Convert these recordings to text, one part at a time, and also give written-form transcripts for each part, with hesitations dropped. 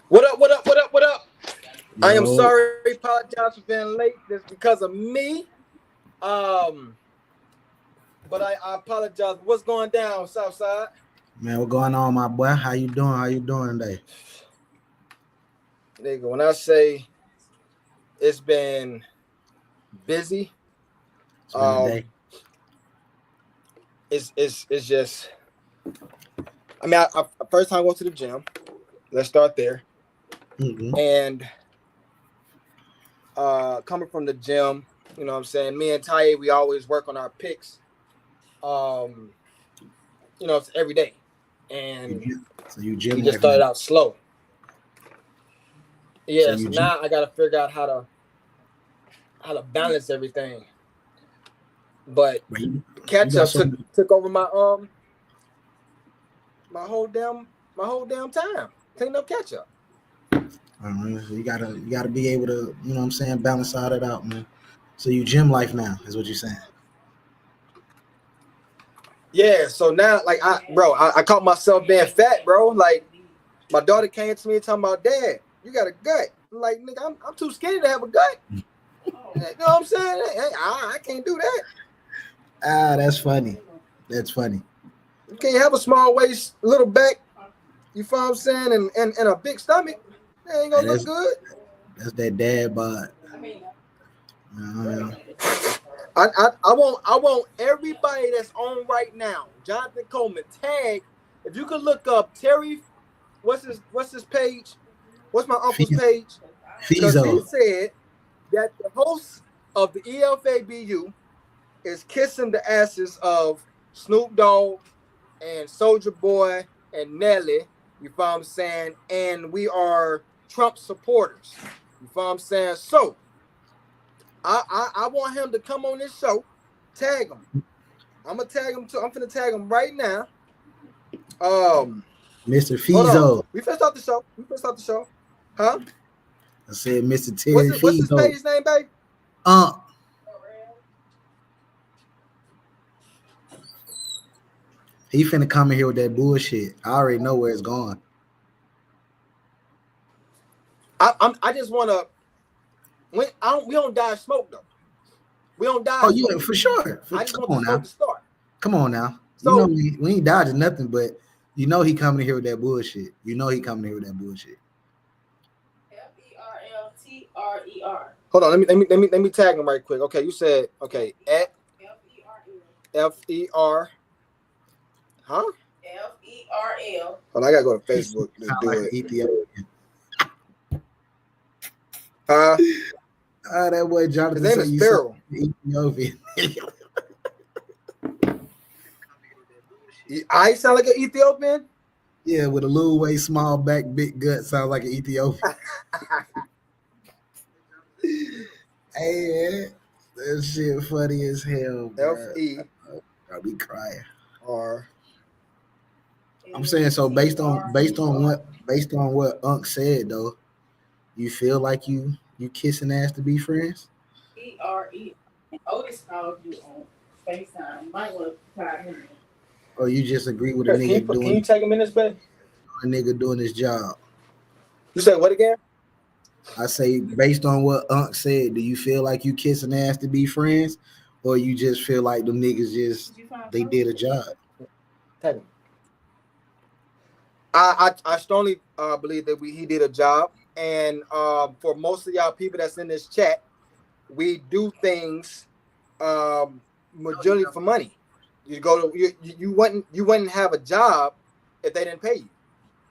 What up? What up? What up? What up? Yo. I am sorry. Apologize for being late. That's because of me. But I apologize. What's going down, SouthSide? Man, what's going on, my boy? How you doing? How you doing today? Nigga, when I say it's been busy, It's been a day. It's just. I mean, I first time I went to the gym. Let's start there. Mm-hmm. And coming from the gym, you know what I'm saying? Me and Ty, we always work on our picks. It's every day. And so you gym we just started out slow. Yeah, so now I gotta figure out how to balance everything. But catch up took over my my whole damn time. Ain't no catch up. You gotta be able to, you know what I'm saying, balance all that out, man. So you gym life now is what you're saying. Yeah, so now like I caught myself being fat, bro. Like my daughter came to me talking about, Dad, you got a gut. I'm like, nigga, I'm too skinny to have a gut. You know what I'm saying? I can't do that. That's funny. That's funny. You can't have a small waist, little back, you feel what I'm saying, and a big stomach. That ain't gonna look good. That's that dad bod. I want everybody that's on right now, Jonathan Coleman, tag. If you could look up Terry, what's his page? What's my uncle's page? Because he said that the host of the EFABU is kissing the asses of Snoop Dogg and Soulja Boy and Nelly. You feel what I'm saying? And we are Trump supporters. You feel what I'm saying? So I want him to come on this show. Tag him. I'm gonna tag him too. I'm finna tag him right now. Mr. Fizo. We finna start the show. Huh? I said Mr. Terry Fizo. What's his page name, babe? He finna come in here with that bullshit. I already know where it's going. I just wanna. We don't dodge smoke though. We don't dodge. Oh yeah, for sure. I just want the smoke to start. Come on now. So, we ain't dodging nothing, but he coming in here with that bullshit. He coming in here with that bullshit. FERLTRER. Hold on, let me tag him right quick. Okay, you said at FER. Huh? FERL. Hold on, I gotta go to Facebook to do like it. Ethiopian. That boy Jonathan. His name is Sparrow. Ethiopian. I sound like an Ethiopian? Yeah, with a little waist, small back, big gut, sounds like an Ethiopian. Hey, that shit funny as hell, bro. I'll be crying. I'm saying, so based on what Unc said though, you feel like you kissing ass to be friends? Otis called you on FaceTime. You might want to try him. Or you just agree with a nigga doing? Can you take a minute, babe? A nigga doing his job. You said what again? I say, based on what Unc said, do you feel like you kissing ass to be friends, or you just feel like them niggas they did a job? I strongly believe that he did a job, and for most of y'all people that's in this chat, we do things majority for money. You go to you wouldn't have a job if they didn't pay you.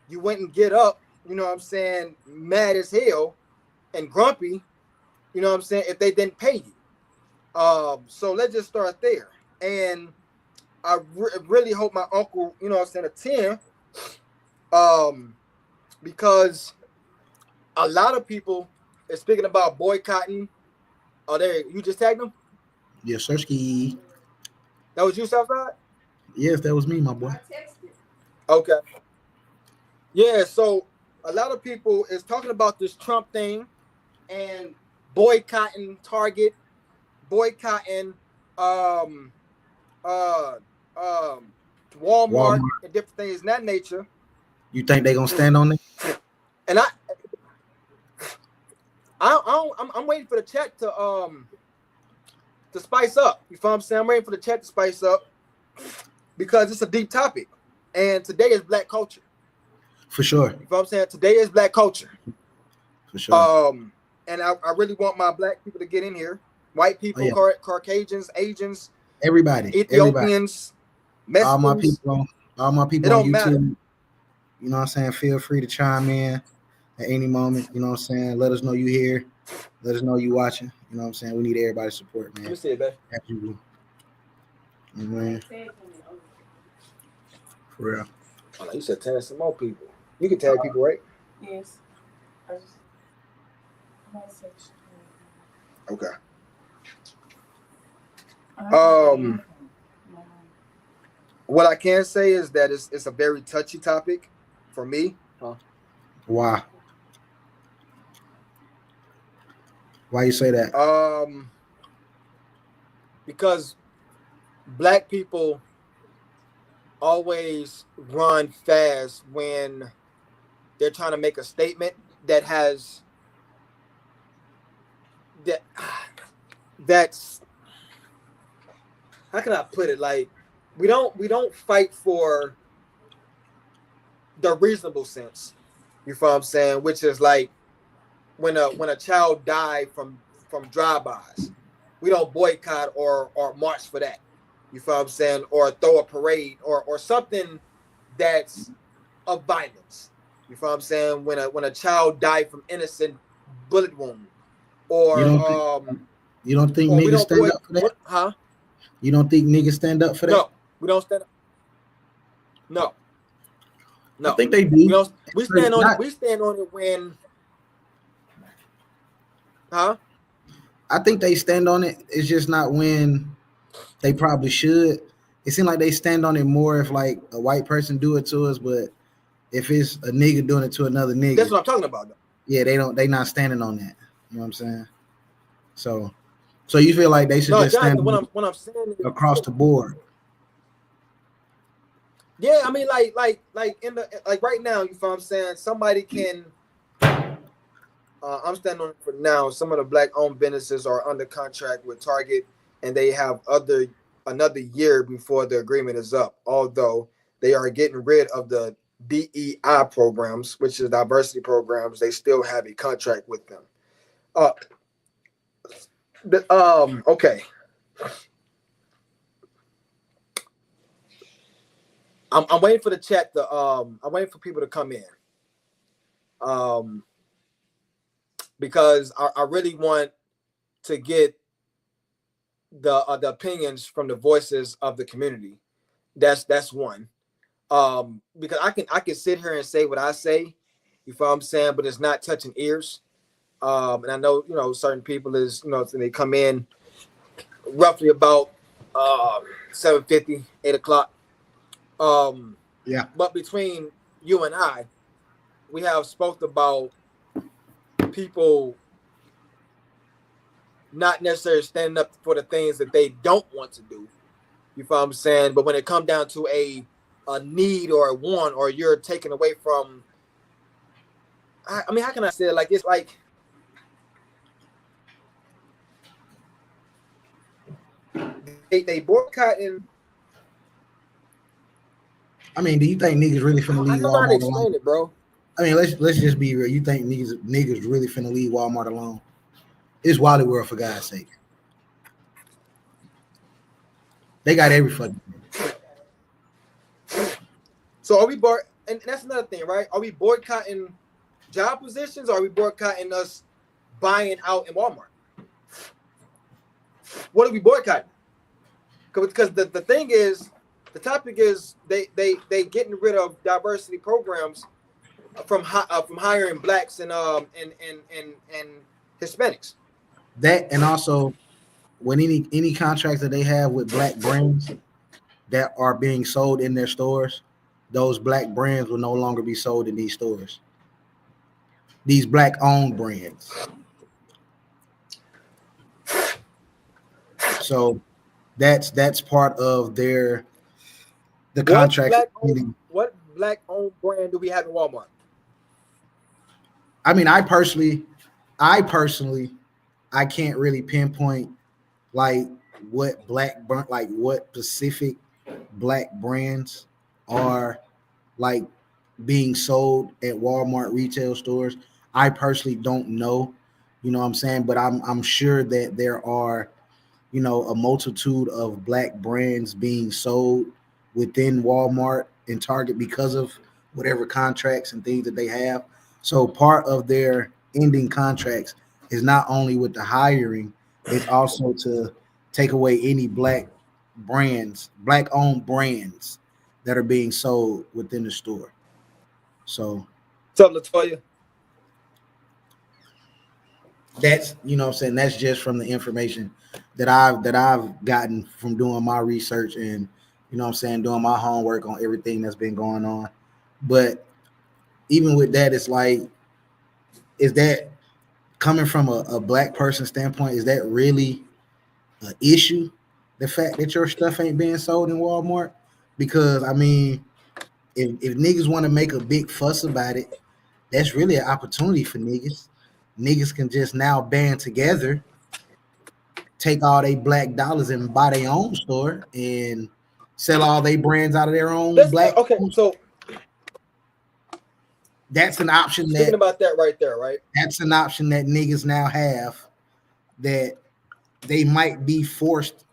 You wouldn't get up, you know what I'm saying, mad as hell and grumpy, you know what I'm saying, if they didn't pay you. So let's just start there. And I really hope my uncle, you know what I'm saying, attend, because a lot of people are speaking about boycotting. Oh, there, you just tagged them? Yes, sir. That was you, SouthSide? Yes, that was me, my boy. Okay. Yeah, so a lot of people is talking about this Trump thing and boycotting Target, boycotting Walmart and different things of that nature. You think they gonna stand on it? And I'm waiting for the chat to spice up. You feel what I'm saying? I'm waiting for the chat to spice up because it's a deep topic, and today is Black culture. For sure. You feel what I'm saying? Today is Black culture. For sure. And I really want my Black people to get in here. White people, Caucasians, Asians, everybody, Ethiopians, Mexicans. All my people it on don't YouTube. Matter. You know what I'm saying? Feel free to chime in at any moment. You know what I'm saying? Let us know you here. Let us know you watching. You know what I'm saying? We need everybody's support, man. Let me see it, babe. Absolutely. Man. For real. Oh, you said tag some more people. You can tag people, right? Yes. Okay. What I can say is that it's a very touchy topic for me. Why? Why you say that? Because Black people always run fast when they're trying to make a statement that's how can I put it? Like we don't fight for the reasonable sense. You feel what I'm saying? Which is like when a child died from drive-bys, we don't boycott or march for that. You feel what I'm saying? Or throw a parade or something that's of violence. You feel what I'm saying? When a child died from innocent bullet wound, or you don't think niggas stand up for that? Huh? You don't think niggas stand up for that? No, we don't stand up. No. I think they do. We stand on it. We stand on it when. Huh? I think they stand on it. It's just not when they probably should. It seems like they stand on it more if like a white person do it to us, but if it's a nigga doing it to another nigga, that's what I'm talking about, though. Yeah, they not standing on that. You know what I'm saying? So you feel like they should just stand what I'm saying is, across the board. Yeah, I mean, like in the right now, you feel what I'm saying? Somebody can. I'm standing on it for now. Some of the Black-owned businesses are under contract with Target, and they have another year before the agreement is up. Although they are getting rid of the DEI programs, which is diversity programs, they still have a contract with them. Okay. I'm waiting for the chat to I'm waiting for people to come in. Because I really want to get the opinions from the voices of the community. That's one. Because I can sit here and say what I say, you feel what I'm saying, but it's not touching ears. And I know, certain people is, they come in roughly about 7:50, 8 o'clock. Yeah. But between you and I, we have spoke about people not necessarily standing up for the things that they don't want to do. You feel what I'm saying? But when it comes down to a need or a want, or you're taken away from, I mean, how can I say it? Like, it's like, they boycotting. I mean, do you think niggas really finna leave Walmart alone? I don't know how to explain it, bro. I mean, let's just be real. You think niggas really finna leave Walmart alone? It's Wally World, for God's sake. They got every fucking thing. So are we and that's another thing, right? Are we boycotting job positions, or are we boycotting us buying out in Walmart? What are we boycotting? Because the thing is, the topic is they getting rid of diversity programs from hiring blacks and Hispanics. That, and also when any contracts that they have with black brands that are being sold in their stores, those black brands will no longer be sold in these stores. These black-owned brands. So that's part of the contract. What black owned brand do we have in Walmart? I mean, I personally, I can't really pinpoint like what specific black brands are like being sold at Walmart retail stores. I personally don't know, you know what I'm saying, but I'm sure that there are, you know, a multitude of black brands being sold within Walmart and Target because of whatever contracts and things that they have. So part of their ending contracts is not only with the hiring, it's also to take away any black owned brands that are being sold within the store. So What's up, Latoya? that's, you know what I'm saying, that's just from the information that I've gotten from doing my research and, you know what I'm saying, doing my homework on everything that's been going on. But even with that, it's like, is that coming from a black person standpoint, is that really an issue, the fact that your stuff ain't being sold in Walmart? Because I mean, if niggas want to make a big fuss about it, that's really an opportunity for niggas. Niggas can just now band together, take all they black dollars and buy their own store and sell all their brands out of their own black. Okay, so that's an option speaking about that right there, right? That's an option that niggas now have, that they might be forced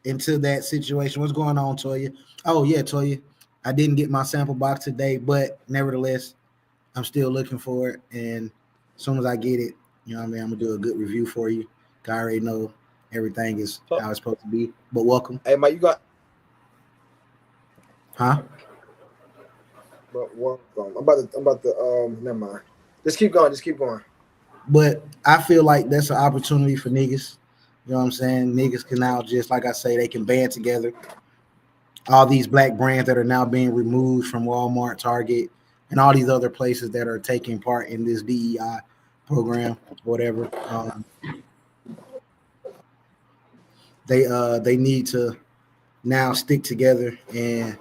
into that situation. What's going on, Toya? Oh yeah, Toya. I didn't get my sample box today, but nevertheless, I'm still looking for it. And as soon as I get it, you know what I mean, I'm gonna do a good review for you. I already know everything is how it's supposed to be. But welcome. Hey, Mike, you got Huh? But welcome. I'm about to never mind. Just keep going. But I feel like that's an opportunity for niggas. You know what I'm saying? Niggas can now, just like I say, they can band together. All these black brands that are now being removed from Walmart, Target, and all these other places that are taking part in this DEI program, whatever. They need to now stick together and,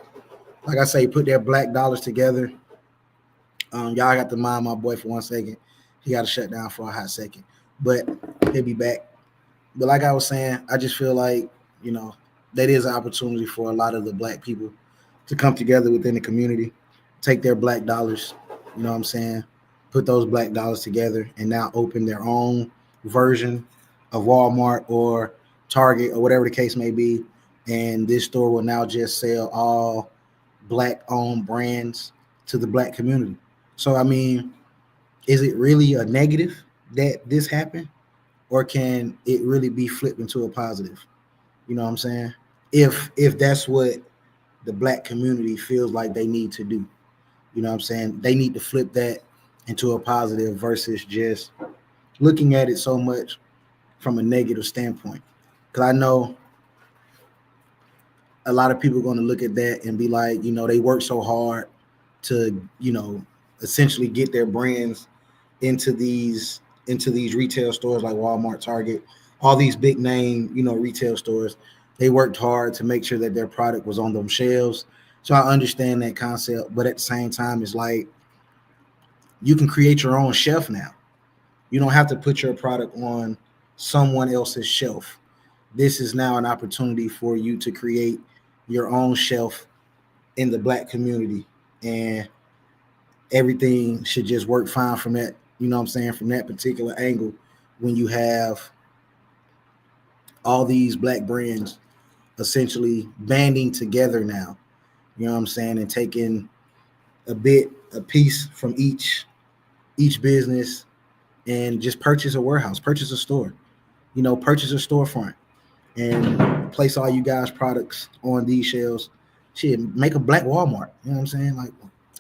like I say, put their black dollars together. Y'all got to mind my boy for 1 second. He got to shut down for a hot second, but he'll be back. But like I was saying, I just feel like, you know, that is an opportunity for a lot of the black people to come together within the community, take their black dollars, you know what I'm saying, put those black dollars together and now open their own version of Walmart or Target or whatever the case may be. And this store will now just sell all black owned brands to the black community. So, I mean, is it really a negative that this happened, or can it really be flipped into a positive? You know what I'm saying? If that's what the black community feels like they need to do, you know what I'm saying? They need to flip that into a positive versus just looking at it so much from a negative standpoint. Because I know a lot of people are going to look at that and be like, you know, they work so hard to, you know, essentially get their brands into these retail stores like Walmart, Target, all these big name, you know, retail stores. They worked hard to make sure that their product was on them shelves. So I understand that concept, but at the same time, it's like you can create your own shelf now. You don't have to put your product on someone else's shelf. This is now an opportunity for you to create your own shelf in the black community, and everything should just work fine from that, you know what I'm saying, from that particular angle, when you have all these black brands essentially banding together now, you know what I'm saying, and taking a piece from each business and just purchase a warehouse, purchase a store, you know, purchase a storefront and place all you guys' products on these shelves. Shit, make a black Walmart, you know what I'm saying, like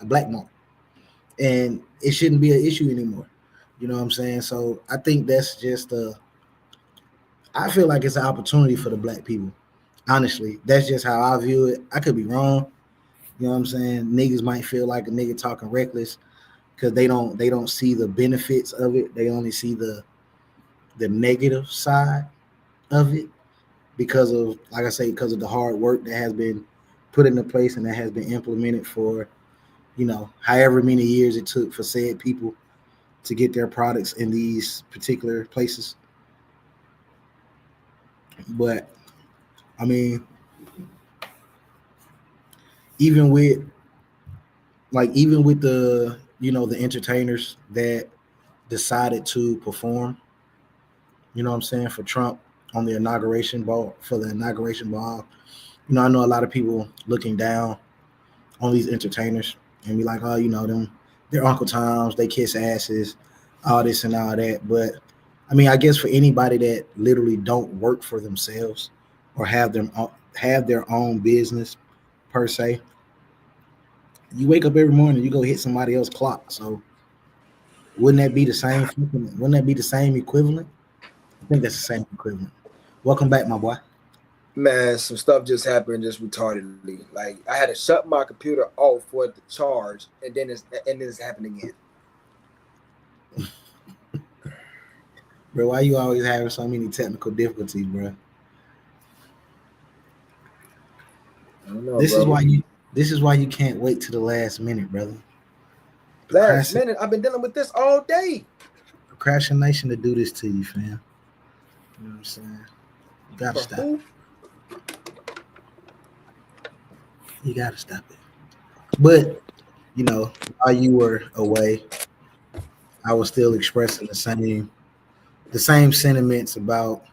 a black mart. And it shouldn't be an issue anymore. You know what I'm saying? So I think that's just I feel like it's an opportunity for the black people. Honestly, that's just how I view it. I could be wrong. You know what I'm saying? Niggas might feel like a nigga talking reckless because they don't see the benefits of it. They only see the negative side of it because of, like I say, because of the hard work that has been put into place and that has been implemented for however many years it took for said people to get their products in these particular places. But I mean, even with even with the entertainers that decided to perform, what I'm saying, for Trump on the inauguration ball for the inauguration ball, I know a lot of people looking down on these entertainers and be like, oh, them, they're Uncle Toms, they kiss asses, all this and all that. But I mean, I guess for anybody that literally don't work for themselves or have their own business per se, you wake up every morning, you go hit somebody else's clock. So wouldn't that be the same? Wouldn't that be the same equivalent? I think that's the same equivalent. Welcome back, my boy. Man, some stuff just happened just retardedly. Like I had to shut my computer off for it to charge, and then it's happening again. Bro, why you always having so many technical difficulties, bro? I don't know, This bro. is why you can't wait to the last minute, brother. Last minute, I've been dealing with this all day. Procrastination to do this to you, fam. You know what I'm saying? You gotta stop it. You gotta stop it. But while you were away, I was still expressing the same sentiments about,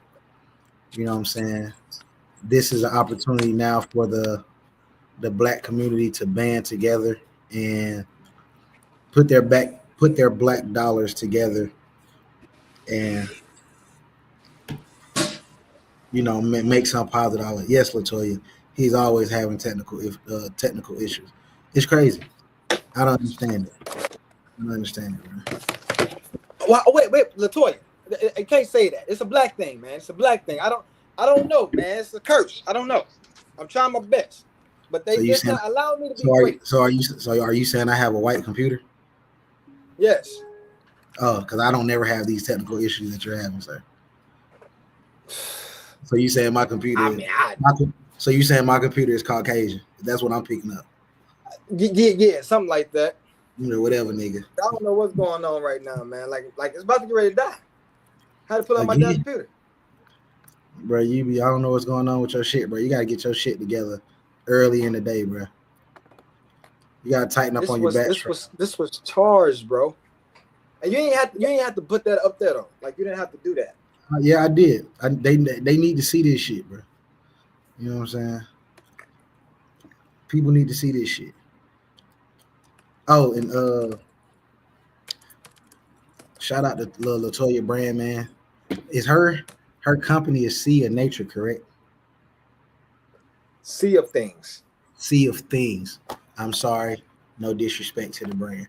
what I'm saying, this is an opportunity now for the black community to band together and put their black dollars together and make some positive out of it. Yes, Latoya, he's always having technical issues. It's crazy. I don't understand it. I don't understand it, man. Well, wait, Latoya, I can't say that. It's a black thing, man. It's a black thing. I don't know, man. It's a curse. I don't know. I'm trying my best, but they're not allowing me to be great. So are you saying I have a white computer? Yes. Oh, because I don't never have these technical issues that you're having, sir. So you saying my computer? So you saying my computer is Caucasian? That's what I'm picking up. Yeah, something like that. Whatever, nigga. I don't know what's going on right now, man. Like it's about to get ready to die. How to pull out my damn computer? Bro, I don't know what's going on with your shit, bro. You gotta get your shit together early in the day, bro. You gotta tighten up on your back. This was charged, bro. And you ain't have to put that up there though. Like you didn't have to do that. Yeah, I did. They need to see this shit, bro. You know what I'm saying? People need to see this shit. Oh, and shout out to Latoya Brand, man. Is her company is Sea of Nature, correct? Sea of Things. Sea of Things. I'm sorry. No disrespect to the brand.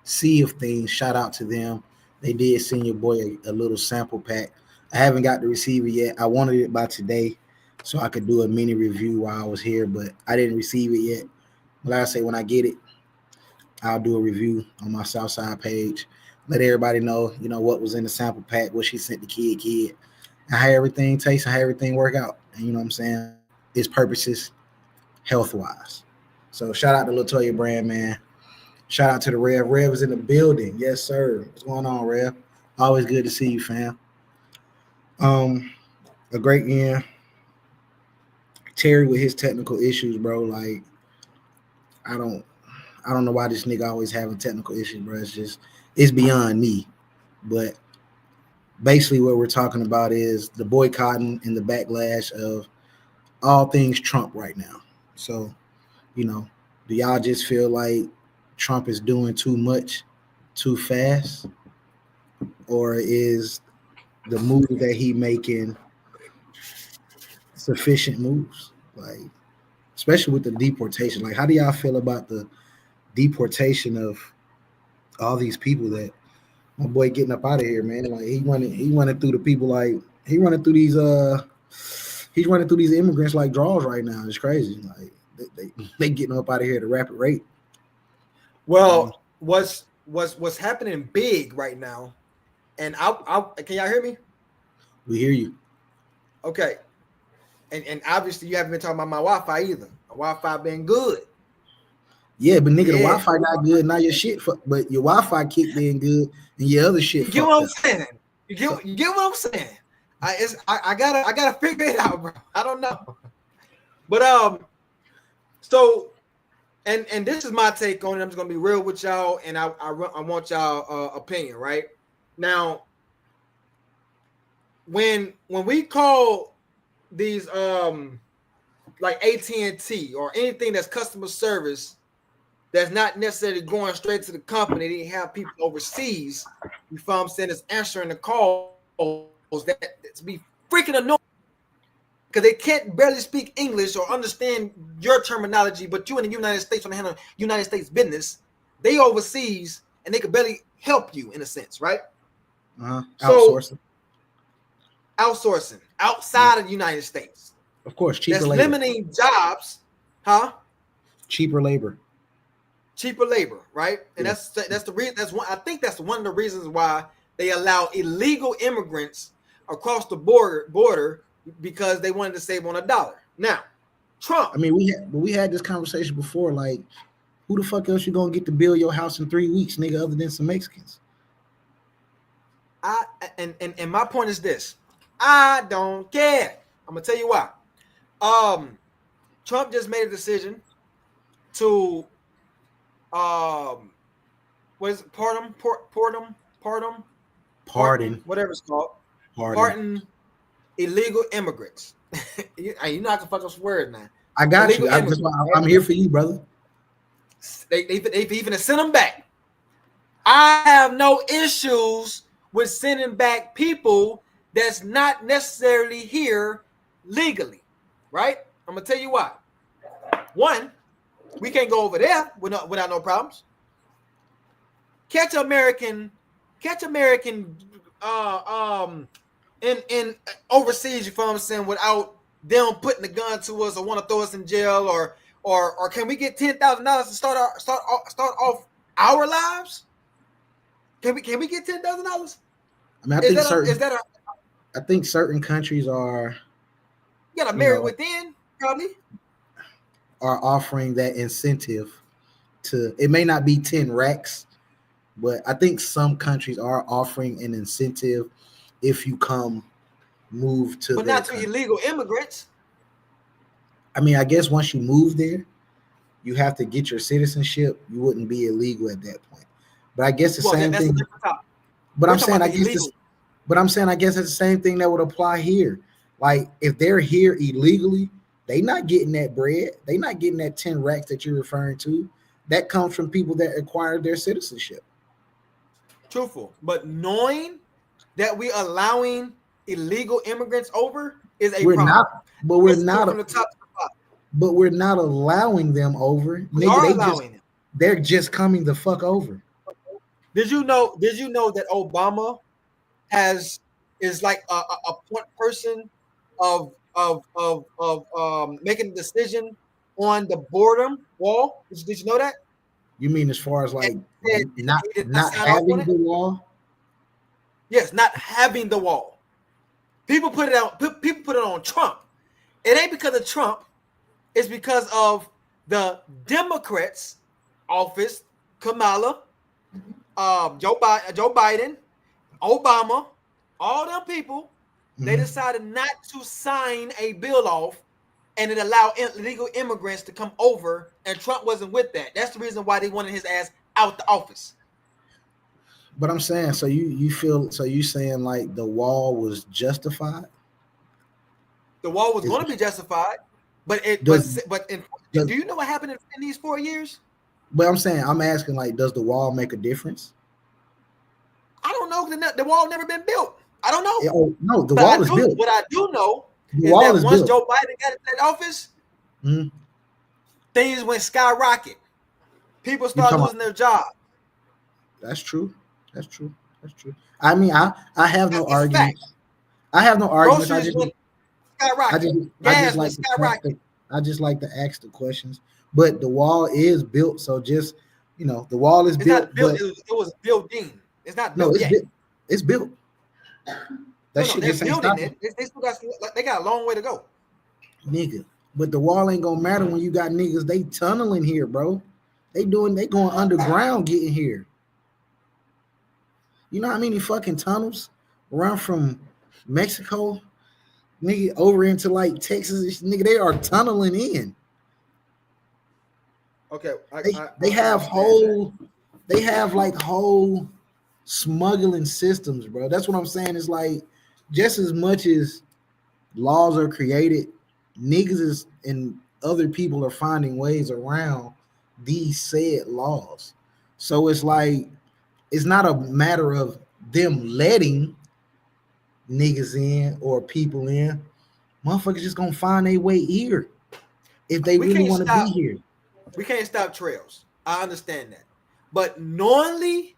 Sea of Things. Shout out to them. They did send your boy a little sample pack. I haven't got to receive it yet. I wanted it by today so I could do a mini review while I was here, but I didn't receive it yet. Like I say, when I get it, I'll do a review on my SouthSide page. Let everybody know, what was in the sample pack, what she sent the kid, and how everything tastes and how everything work out. And you know what I'm saying? Its purposes, health-wise. So shout out to Latoya Brand, man. Shout out to the Rev. Rev is in the building. Yes, sir. What's going on, Rev? Always good to see you, fam. A great end. Terry with his technical issues, bro. Like, I don't know why this nigga always having technical issues, bro. It's beyond me. But basically what we're talking about is the boycotting and the backlash of all things Trump right now. So, do y'all just feel like Trump is doing too much too fast? Or is the move that he making sufficient moves? Like, especially with the deportation. Like, how do y'all feel about the deportation of all these people that my boy getting up out of here, man? Like he running through the people, like he's running through these immigrants like draws right now. It's crazy. Like they getting up out of here at a rapid rate. Well, what's happening big right now, and I can y'all hear me? We hear you. Okay. And obviously you haven't been talking about my Wi-Fi either. My Wi-Fi been good. Yeah, but nigga, the Yeah. Wi-Fi not good. Now your shit, but your Wi-Fi kicked in good, and your other shit You get fucked what I'm up. saying? You get what I'm saying? I gotta figure it out, bro. I don't know. But so and this is my take on it. I'm just gonna be real with y'all, and I want y'all opinion, right? Now, when we call these like AT&T or anything that's customer service that's not necessarily going straight to the company, they have people overseas, you feel what I'm saying, that's answering the calls that's be freaking annoying because they can't barely speak English or understand your terminology, but you in the United States want to handle United States business, they overseas and they could barely help you in a sense, right? So outsourcing outside of the United States. Of course, cheaper that's labor. limiting jobs, huh? Cheaper labor, right? And that's the reason. That's one. I think that's one of the reasons why they allow illegal immigrants across the border because they wanted to save on a dollar. Now, Trump. I mean, we had this conversation before. Like, who the fuck else you gonna get to build your house in 3 weeks, nigga, other than some Mexicans? And my point is this: I don't care. I'm gonna tell you why. Trump just made a decision to what is it? Pardon, whatever it's called. Pardon illegal immigrants. You're not gonna fuck us words, man. I got illegal you. I'm here for you, brother. They even send them back. I have no issues with sending back people that's not necessarily here legally, right? I'm gonna tell you why. One, we can't go over there without no problems. Catch American in overseas, you feel what I'm saying, without them putting the gun to us or want to throw us in jail or can we get $10,000 to start off our lives? Can we get $10,000? I mean, I think certain countries are. You gotta marry within, probably. Are offering that incentive to. It may not be 10 racks, but I think some countries are offering an incentive if you move to. But not to illegal immigrants. I mean, I guess once you move there, you have to get your citizenship. You wouldn't be illegal at that point. But I guess the same thing. But I'm saying, I guess it's the same thing that would apply here. Like, if they're here illegally, they not getting that bread. They not getting that 10 racks that you're referring to. That comes from people that acquired their citizenship. Truthful. But knowing that we allowing illegal immigrants over is a problem. We're not allowing them over. We are allowing them. They're just coming the fuck over. Did you know that Obama is like a point person of making a decision on the border wall? Did you know that? You mean as far as like not having the wall? Yes, not having the wall. People put it on Trump. It ain't because of Trump. It's because of the Democrats' office, Kamala, Joe Biden, Obama, all them people. They decided not to sign a bill off, and it allowed illegal immigrants to come over, and Trump wasn't with that. That's the reason why they wanted his ass out the office. But I'm saying, so you saying like the wall was justified? The wall was going to be justified, but do you know what happened in these 4 years? But I'm asking, like, does the wall make a difference? I don't know. The wall never been built. I don't know. No, the wall is built. What I do know is that once Joe Biden got into that office, things went skyrocket. People started losing their job. That's true. I mean, I have no argument. I have no argument. I just like to ask the questions. But the wall is built, so just the wall is built. It was building. It's not built yet. It's built. That shit just ain't building it. They got a long way to go, nigga. But the wall ain't gonna matter when you got niggas. They tunneling here, bro. They going underground getting here. You know how many fucking tunnels run from Mexico, nigga, over into like Texas? Nigga, they are tunneling in. Okay, They have whole, they have like whole smuggling systems, bro. That's what I'm saying. It's like just as much as laws are created, niggas is and other people are finding ways around these said laws. So it's like it's not a matter of them letting niggas in or people in. Motherfuckers just gonna find their way here if they We really can't want to be stop. here. We can't stop trails. I understand that, but knowingly,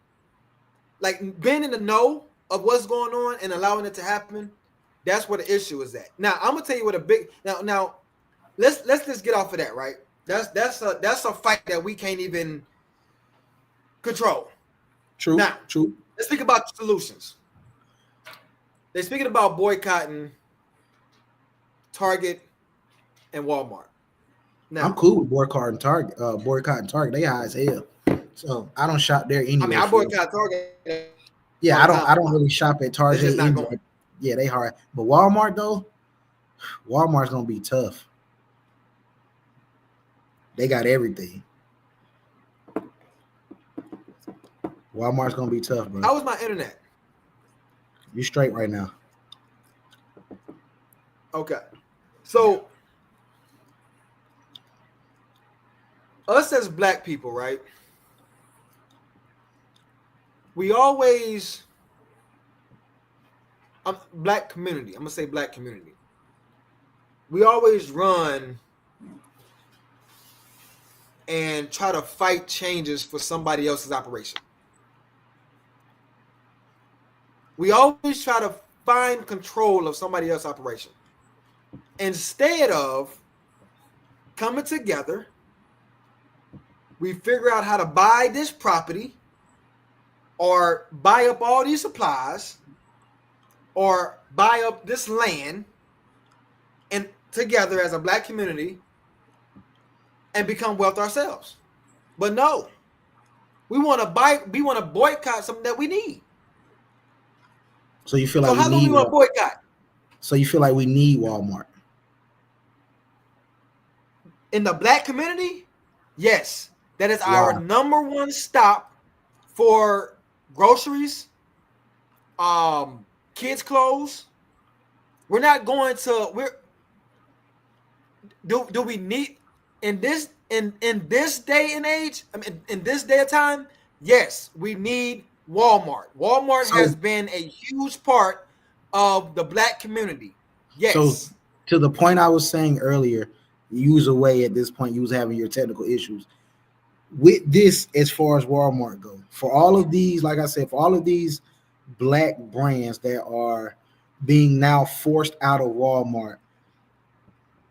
like being in the know of what's going on and allowing it to happen, that's where the issue is at. Now I'm gonna tell you what a big now. Let's just get off of that, right? That's a fight that we can't even control. True, Now, true. let's speak about the solutions. They're speaking about boycotting Target and Walmart. Now, I'm cool with boycotting Target. Boycotting Target, they high as hell. So I don't shop there anyway. I mean, I boycott Target. Yeah, I don't really shop at Target. It's just not going. Yeah, they hard. But Walmart though, Walmart's gonna be tough. They got everything. Walmart's gonna be tough, bro. How was my internet? You straight right now. Okay. So us as black people, right? We always black community. I'm gonna say black community. We always run and try to fight changes for somebody else's operation. We always try to find control of somebody else's operation instead of coming together. We figure out how to buy this property or buy up all these supplies or buy up this land and together as a black community and become wealth ourselves. But no, we want to boycott something that we need. So you feel like how do we want to boycott? So you feel like we need Walmart? In the black community, yes. That is our number one stop for groceries, kids' clothes. We're not going to. Do we need in this day and age? I mean, in this day of time, yes, we need Walmart. Walmart has been a huge part of the black community. Yes. So to the point I was saying earlier, you was away at this point. You was having your technical issues. With this, as far as Walmart go, for all of these, like I said, for all of these black brands that are being now forced out of Walmart,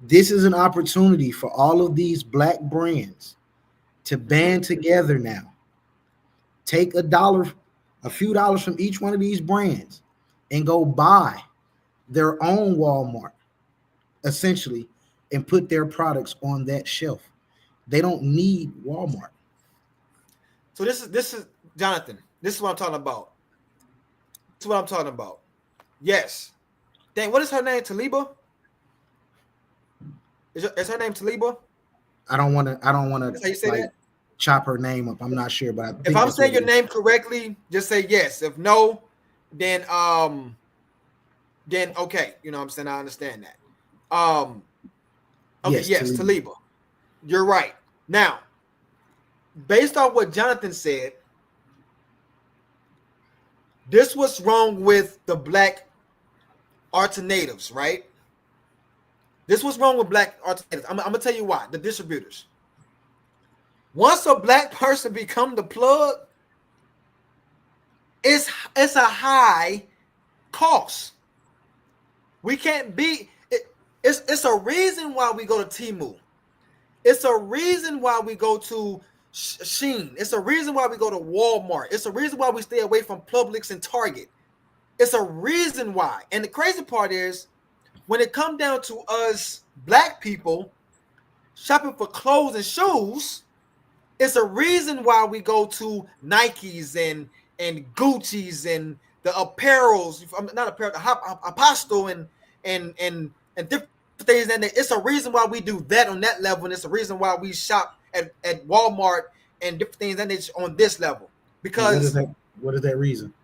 this is an opportunity for all of these black brands to band together now. Take a few dollars from each one of these brands and go buy their own Walmart, essentially, and put their products on that shelf. They don't need Walmart. So this is Jonathan. This is what I'm talking about. This is what I'm talking about. Yes. Dang, what is her name? Taliba? Is her name Taliba? I don't want to. That's how you say that? Chop her name up. I'm not sure, but I think if I'm saying your name correctly, just say yes. If no, then okay. You know what I'm saying? I understand that. Okay, yes, Taliba. You're right. Now, based on what Jonathan said, this was wrong with the black alternatives, right? This was wrong with black alternatives. I'm gonna tell you why. The distributors. Once a black person become the plug, it's a high cost. We can't be. It's a reason why we go to Temu. It's a reason why we go to Shein. It's a reason why we go to Walmart. It's a reason why we stay away from Publix and Target. It's a reason why. And the crazy part is, when it comes down to us black people shopping for clothes and shoes, It's a reason why we go to Nikes and Gucci's and the apparels, not apparel, Apostle and different things. And it's a reason why we do that on that level, and it's a reason why we shop at Walmart and different things and it's on this level. Because what is that reason?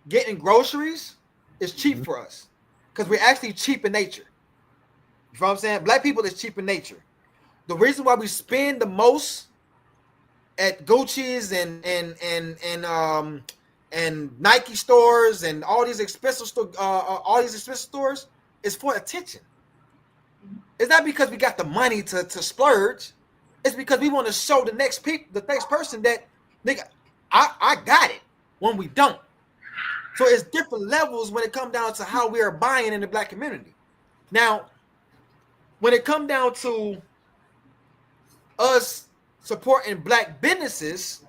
Getting groceries is cheap for us because we're actually cheap in nature. You know what I'm saying? Black people is cheap in nature. The reason why we spend the most at Gucci's and Nike stores and all these expensive stores is for attention. It's not because we got the money to splurge. It's because we want to show the next person that nigga, I got it when we don't. So it's different levels when it comes down to how we are buying in the black community. Now, when it comes down to us supporting black businesses,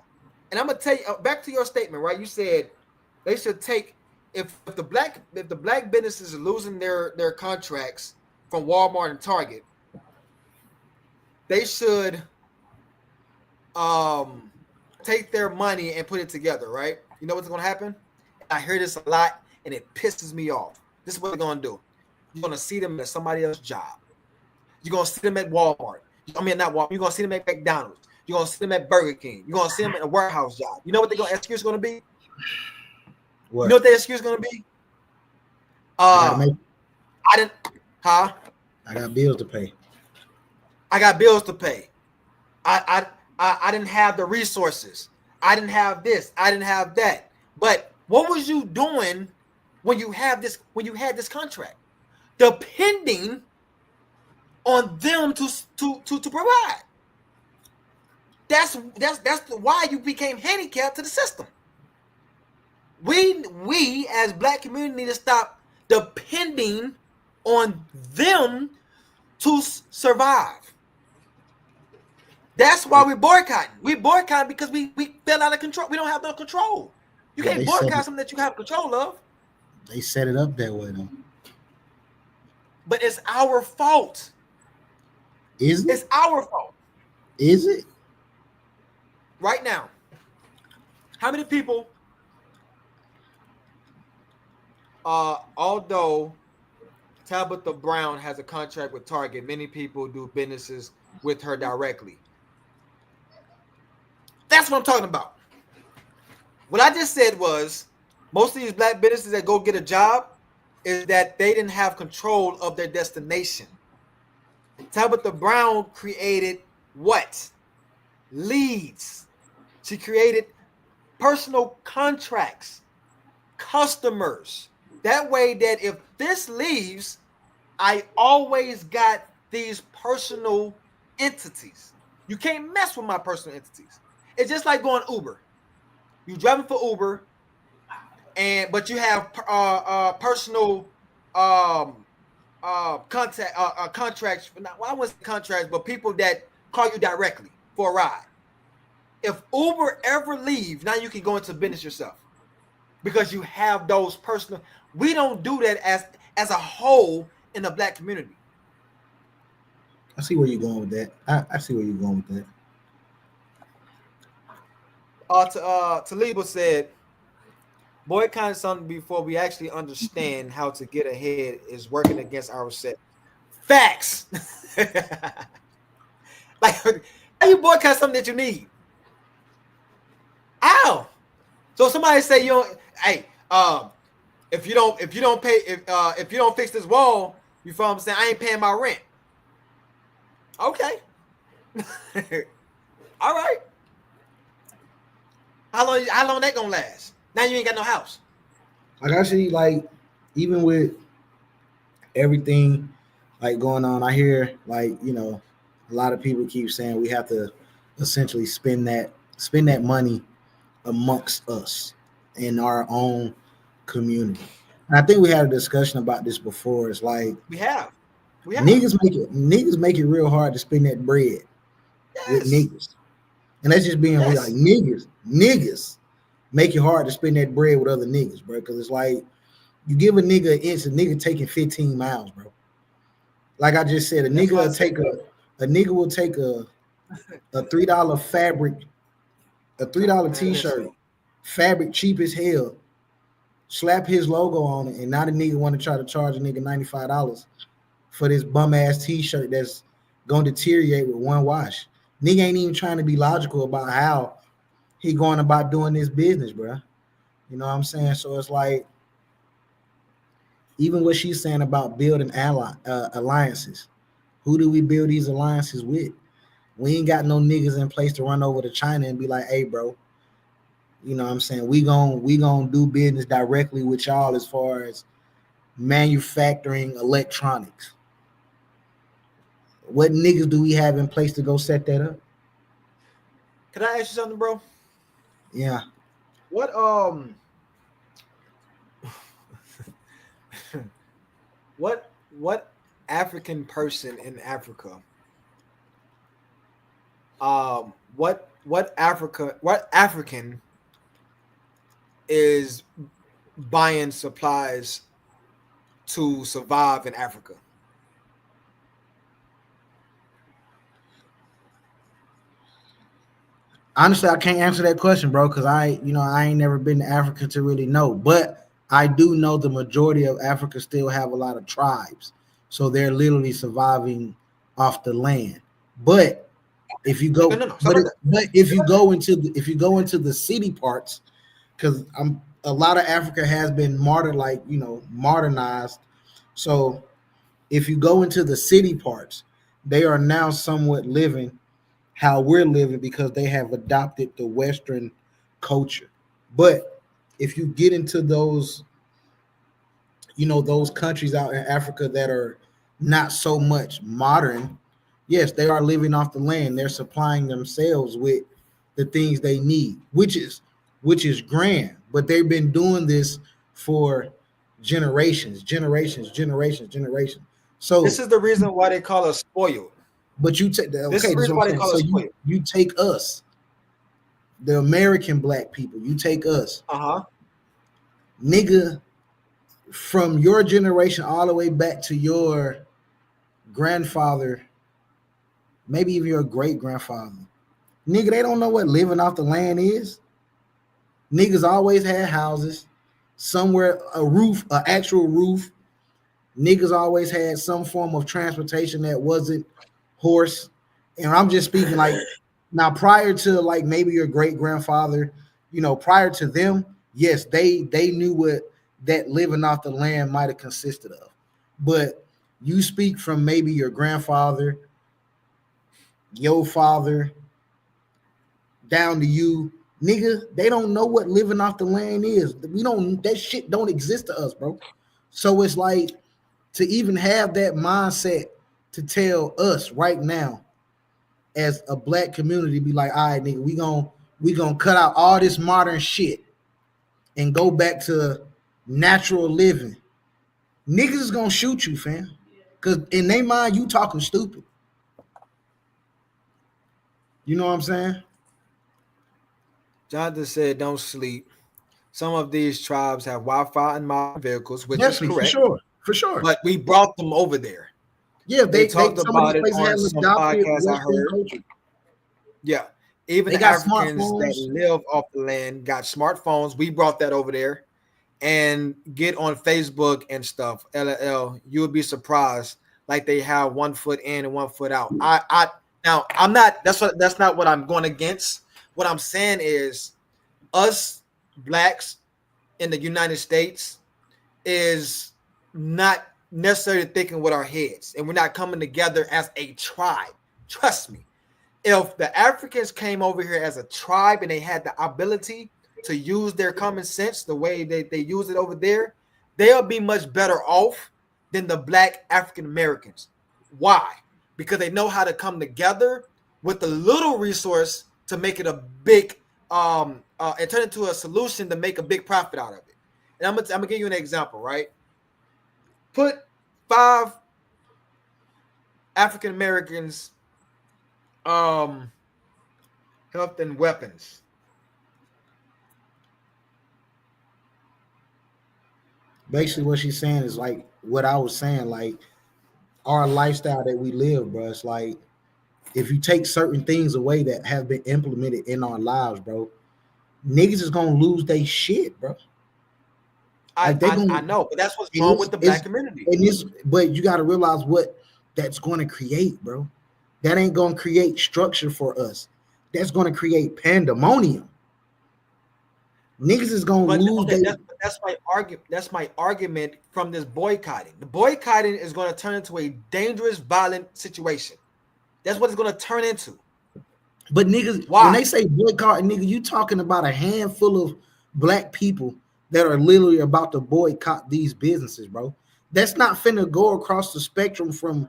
and I'm gonna tell you back to your statement, right? You said they should take if the black businesses are losing their contracts from Walmart and Target, they should take their money and put it together, right? You know what's gonna happen? I hear this a lot and it pisses me off. This is what they're gonna do. You're gonna see them at somebody else's job. You're gonna see them at Walmart. I mean, not Walmart. You're gonna see them at McDonald's. You're gonna see them at Burger King. You're gonna see them at a warehouse job. You know what their excuse is gonna be? What? You know what their excuse is gonna be? I got bills to pay. I got bills to pay. I didn't have the resources. I didn't have this. I didn't have that. But what was you doing when you had this contract? Depending on them to provide. That's why you became handicapped to the system. We as black community need to stop depending on them to survive. That's why we're boycotting. We boycott because we fell out of control. We don't have no control. You can't boycott something that you have control of. They set it up that way, though. But it's our fault. Is it? It's our fault. Is it? Right now, how many people, although Tabitha Brown has a contract with Target, many people do businesses with her directly. That's what I'm talking about. What I just said was most of these black businesses that go get a job is that they didn't have control of their destination. Tabitha Brown created what? Leads. She created personal contracts, customers. That way that if this leaves, I always got these personal entities. You can't mess with my personal entities. It's just like going Uber. You driving for Uber, but you have personal contracts. Well, I wouldn't say contracts, but people that call you directly for a ride. If Uber ever leaves, now you can go into business yourself because you have those personal. We don't do that as a whole in the black community. I see where you're going with that. I see where you're going with that. Taliba said, boycotting something before we actually understand how to get ahead is working against ourselves. Facts. Like, how you boycott something that you need? Ow. So somebody say you don't. Hey, if you don't pay, if you don't fix this wall, you feel what I'm saying? I ain't paying my rent. Okay. All right. How long that gonna last? Now you ain't got no house. Like actually, like even with everything like going on, I hear like a lot of people keep saying we have to essentially spend that money amongst us in our own community. And I think we had a discussion about this before. It's like we have. Niggas make it real hard to spend that bread with niggas. And that's just being real. Like niggas make it hard to spend that bread with other niggas, bro. Because it's like you give a nigga an inch, a nigga taking 15 miles, bro. Like I just said, a nigga will take a $3 fabric, a $3 t-shirt, fabric cheap as hell. Slap his logo on it, and now the nigga want to try to charge a nigga $95 for this bum ass t-shirt that's gonna deteriorate with one wash. Nigga ain't even trying to be logical about how he going about doing this business, bro. You know what I'm saying? So it's like, even what she's saying about building alliances. Who do we build these alliances with? We ain't got no niggas in place to run over to China and be like, hey, bro, you know what I'm saying? We gon' do business directly with y'all as far as manufacturing electronics. What niggas do we have in place to go set that up? Can I ask you something, bro? Yeah. What what African person in Africa? What African is buying supplies to survive in Africa? Honestly, I can't answer that question, bro, because I ain't never been to Africa to really know. But I do know the majority of Africa still have a lot of tribes, so they're literally surviving off the land. But if you go, but if you go into the city parts, because a lot of Africa has been modernized. So if you go into the city parts, they are now somewhat living how we're living because they have adopted the Western culture. But if you get into those, those countries out in Africa that are not so much modern, yes, they are living off the land. They're supplying themselves with the things they need, which is grand. But they've been doing this for generations. So this is the reason why they call us spoiled. But you take This is the reason why they call us spoiled. You take us, the American black people. You take us, nigga, from your generation all the way back to your grandfather, maybe even your great grandfather. Nigga, they don't know what living off the land is. Niggas always had houses, somewhere a roof, an actual roof. Niggas always had some form of transportation that wasn't horse. And I'm just speaking like now, prior to like maybe your great grandfather, prior to them, yes, they knew what that living off the land might have consisted of. But you speak from maybe your grandfather, your father, down to you, nigga, they don't know what living off the land is. That shit don't exist to us, bro. So it's like, to even have that mindset to tell us right now as a black community, be like, all right, nigga, we gonna cut out all this modern shit and go back to natural living. Niggas is gonna shoot you, fam. Cause in their mind, you talking stupid. You know what I'm saying? Jonathan said, don't sleep. Some of these tribes have Wi-Fi and modern vehicles, which Definitely, is correct. For sure. But we brought them over there. Yeah, they talked about it on some podcasts I heard. Culture. Yeah, even the Africans that live off the land got smartphones. We brought that over there, and get on Facebook and stuff. LL, you would be surprised. Like they have 1 foot in and 1 foot out. Now I'm not. That's not what I'm going against. What I'm saying is, us blacks in the United States is not necessarily thinking with our heads, and we're not coming together as a tribe. Trust me, if the Africans came over here as a tribe and they had the ability to use their common sense the way they use it over there, they'll be much better off than the black African Americans. Why? Because they know how to come together with a little resource to make it a big and turn it into a solution to make a big profit out of it. And I'm gonna give you an example, right? Put 5 African Americans health and weapons. Basically, what she's saying is like what I was saying, like our lifestyle that we live, bro. It's like if you take certain things away that have been implemented in our lives, bro, niggas is gonna lose their shit, bro. Like I know, but that's what's wrong with the black community. But you got to realize what that's going to create, bro. That ain't going to create structure for us. That's going to create pandemonium. Niggas is going to lose. That's my argument. That's my argument from this boycotting. The boycotting is going to turn into a dangerous, violent situation. That's what it's going to turn into. But niggas, when they say boycott, nigga, you talking about a handful of black people that are literally about to boycott these businesses, bro. That's not finna go across the spectrum from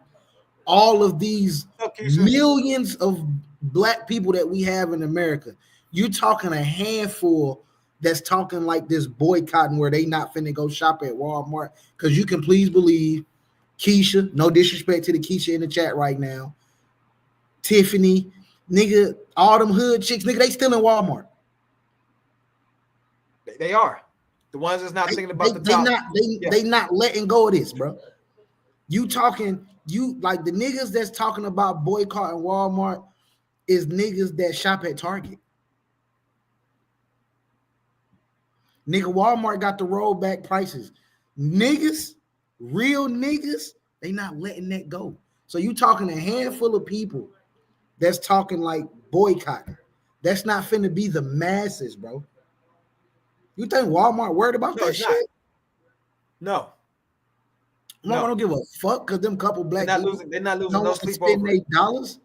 all of these millions of black people that we have in America. You talking a handful that's talking like this boycotting where they not finna go shop at Walmart. Because you can please believe Keisha, no disrespect to the Keisha in the chat right now, Tiffany, nigga, all them hood chicks, nigga, they still in Walmart. They are. The ones that's not thinking about the top. They not letting go of this, bro. You like the niggas that's talking about boycotting Walmart is niggas that shop at Target. Nigga, Walmart got the rollback prices. Niggas, real niggas, they not letting that go. So you talking a handful of people that's talking like boycotting. That's not finna be the masses, bro. You think Walmart worried about that shit? No. I don't give a fuck because them couple black people they're not losing no sleep over spend $8.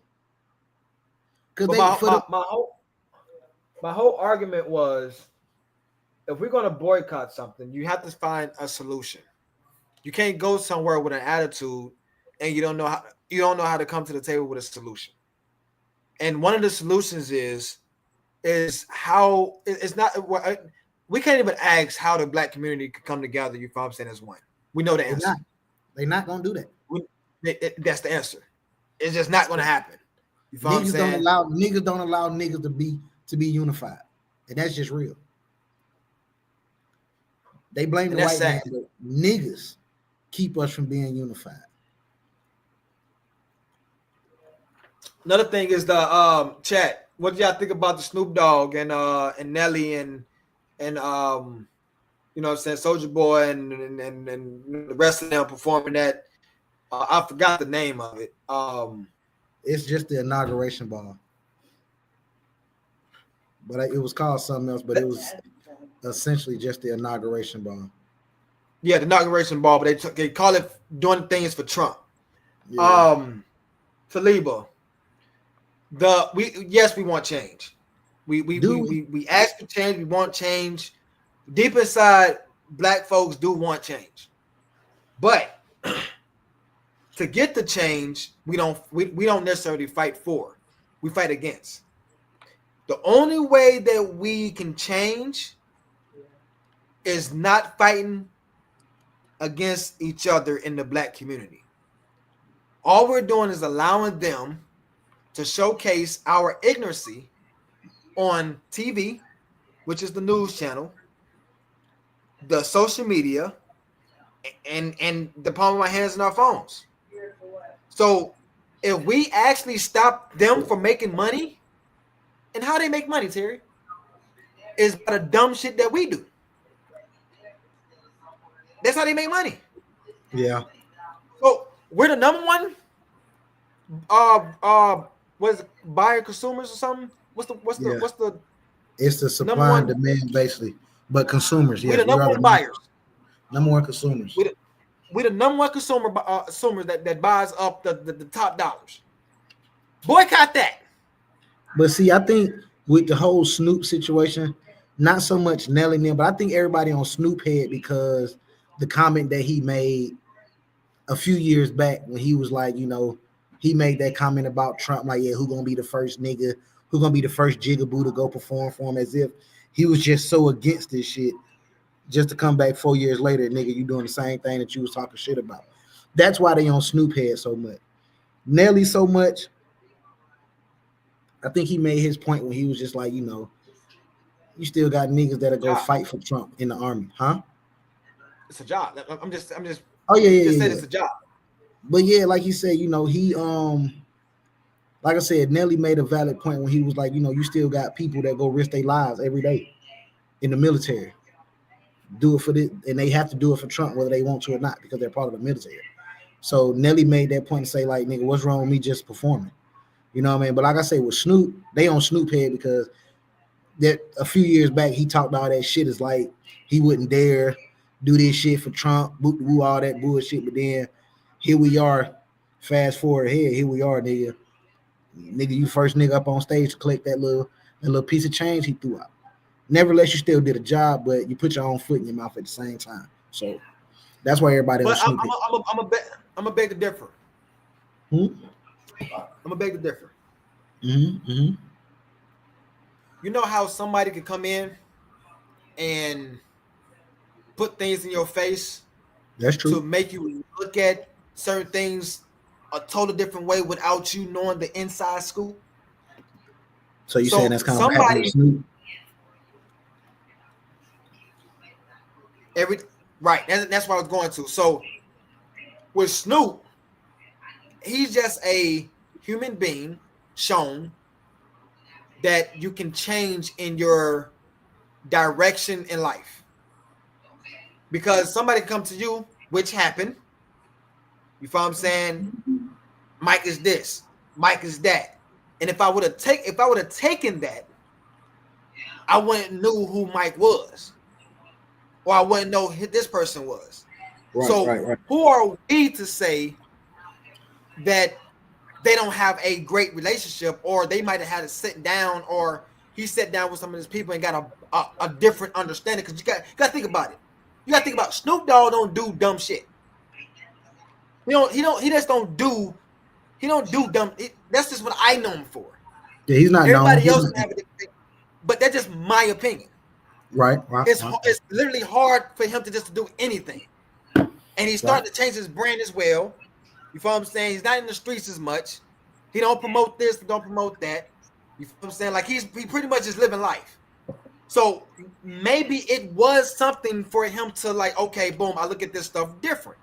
My whole argument was, if we're gonna boycott something, you have to find a solution. You can't go somewhere with an attitude and you don't know how to come to the table with a solution. And one of the solutions is how it's not. We can't even ask how the black community could come together. You follow what I'm saying? As one, we know the answer. They're not gonna do that. That's the answer. It's just not gonna happen. You follow what I'm saying? Niggas don't allow niggas to be unified, and that's just real. They blame the white man, but niggas keep us from being unified. Another thing is the chat. What do y'all think about the Snoop Dogg and Nelly and you know what I'm saying, Soulja Boy and the rest of them performing that? I forgot the name of it. It's just the inauguration ball, but it was called something else. But it was essentially just the inauguration ball. Yeah, the inauguration ball, but they call it doing things for Trump. Yeah. Taliba. We want change. We ask for change. We want change. Deep inside, black folks do want change, but to get the change, we don't necessarily fight for. We fight against. The only way that we can change is not fighting against each other in the black community. All we're doing is allowing them to showcase our ignorancy on TV, which is the news channel, the social media, and the palm of our hands and our phones. So if we actually stop them from making money, and how they make money, Terry, is by the dumb shit that we do. That's how they make money. Yeah. So we're the number one what is it, buyer consumers or something? What's the it's the supply and demand basically. But consumers, we're the number one buyers. Number one consumers. We're the number one consumers that buys up the top dollars. Boycott that. But see, I think with the whole Snoop situation, not so much Nelly and them, but I think everybody on Snoop head because the comment that he made a few years back when he was like, you know, he made that comment about Trump, like, yeah, who gonna be the first nigga, who gonna be the first jigaboo to go perform for him, as if he was just so against this shit, just to come back 4 years later, nigga, you doing the same thing that you was talking shit about. That's why they on Snoop head so much. Nelly so much. I think he made his point when he was just like, you know, you still got niggas that'll go fight for Trump in the army, huh? It's a job. I'm just. Oh yeah, said it's a job. But yeah, like you said, you know, he like I said, Nelly made a valid point when he was like, you still got people that go risk their lives every day in the military. Do it for this, and they have to do it for Trump, whether they want to or not, because they're part of the military. So Nelly made that point to say, like, nigga, what's wrong with me just performing? You know what I mean? But like I say, with Snoop, they on Snoop head because that a few years back he talked all that shit. Is like he wouldn't dare do this shit for Trump, woo all that bullshit. But then here we are, fast forward here we are, nigga. Nigga, you first nigga up on stage to collect that little piece of change he threw out. Nevertheless, you still did a job, but you put your own foot in your mouth at the same time. So that's why everybody else. But I'm a beg to differ. I'm a beg to differ. Mm-hmm. You know how somebody could come in and put things in your face. That's true. To make you look at certain things a totally different way without you knowing the inside scoop. So you saying that's kind of happening with Snoop? Right. That's what I was going to. So with Snoop, he's just a human being shown that you can change in your direction in life. Because somebody come to you, which happened. You follow what I'm saying? Mike is this, Mike is that. And if I would have taken that, I wouldn't know who Mike was. Or I wouldn't know who this person was. Right. Who are we to say that they don't have a great relationship, or they might have had to sit down, or he sat down with some of his people and got a different understanding? Because you got to think about it. You got to think about Snoop Dogg don't do dumb shit. He don't do dumb. That's just what I know him for. Yeah, he's not. Everybody else have a different, but that's just my opinion. Right. It's literally hard for him to just do anything, and he's starting to change his brand as well. You feel what I'm saying? He's not in the streets as much. He don't promote this, don't promote that. You feel what I'm saying? Like he pretty much is living life. So maybe it was something for him to like, okay, boom, I look at this stuff different.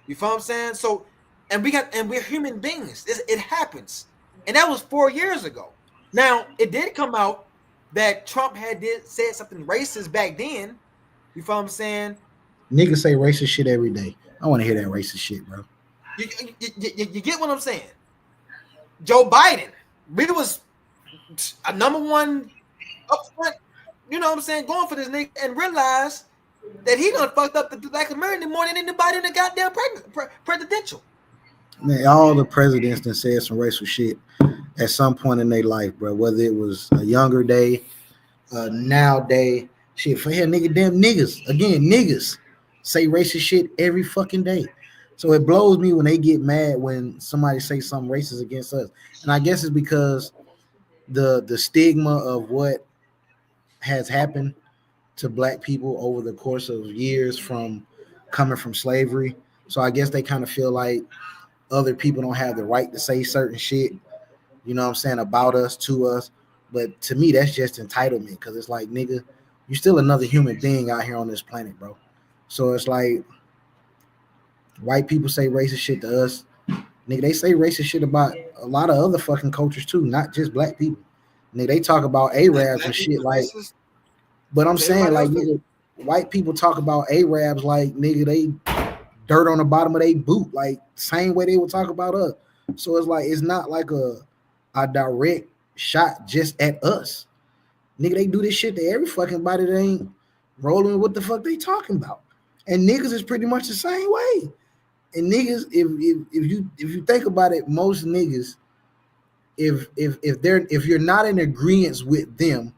You feel what I'm saying? So, and we're human beings. It happens. And that was 4 years ago. Now, it did come out that Trump said something racist back then. You feel what I'm saying? Niggas say racist shit every day. I want to hear that racist shit, bro. You get what I'm saying? Joe Biden really was a number one up front, you know what I'm saying, going for this nigga, and realized that he done fucked up the black community more than anybody in the goddamn presidential. Man, all the presidents that said some racial shit at some point in their life, bro. Whether it was a younger day, nowadays, shit. For hell, nigga, damn niggas. Again, niggas say racist shit every fucking day. So it blows me when they get mad when somebody say something racist against us. And I guess it's because the stigma of what has happened to black people over the course of years from coming from slavery. So I guess they kind of feel like other people don't have the right to say certain shit, you know what I'm saying, about us, to us. But to me, that's just entitlement, because it's like, nigga, you're still another human being out here on this planet, bro. So it's like, white people say racist shit to us. Nigga, they say racist shit about a lot of other fucking cultures too, not just black people. Nigga, they talk about Arabs and shit like, but I'm saying, like, nigga, white people talk about Arabs like, nigga, they dirt on the bottom of their boot, like same way they would talk about us. So it's like, it's not like a direct shot just at us. Nigga, they do this shit to every fucking body that ain't rolling with what the fuck they talking about. And niggas is pretty much the same way. And niggas, if you think about it, most niggas, if you're not in agreement with them,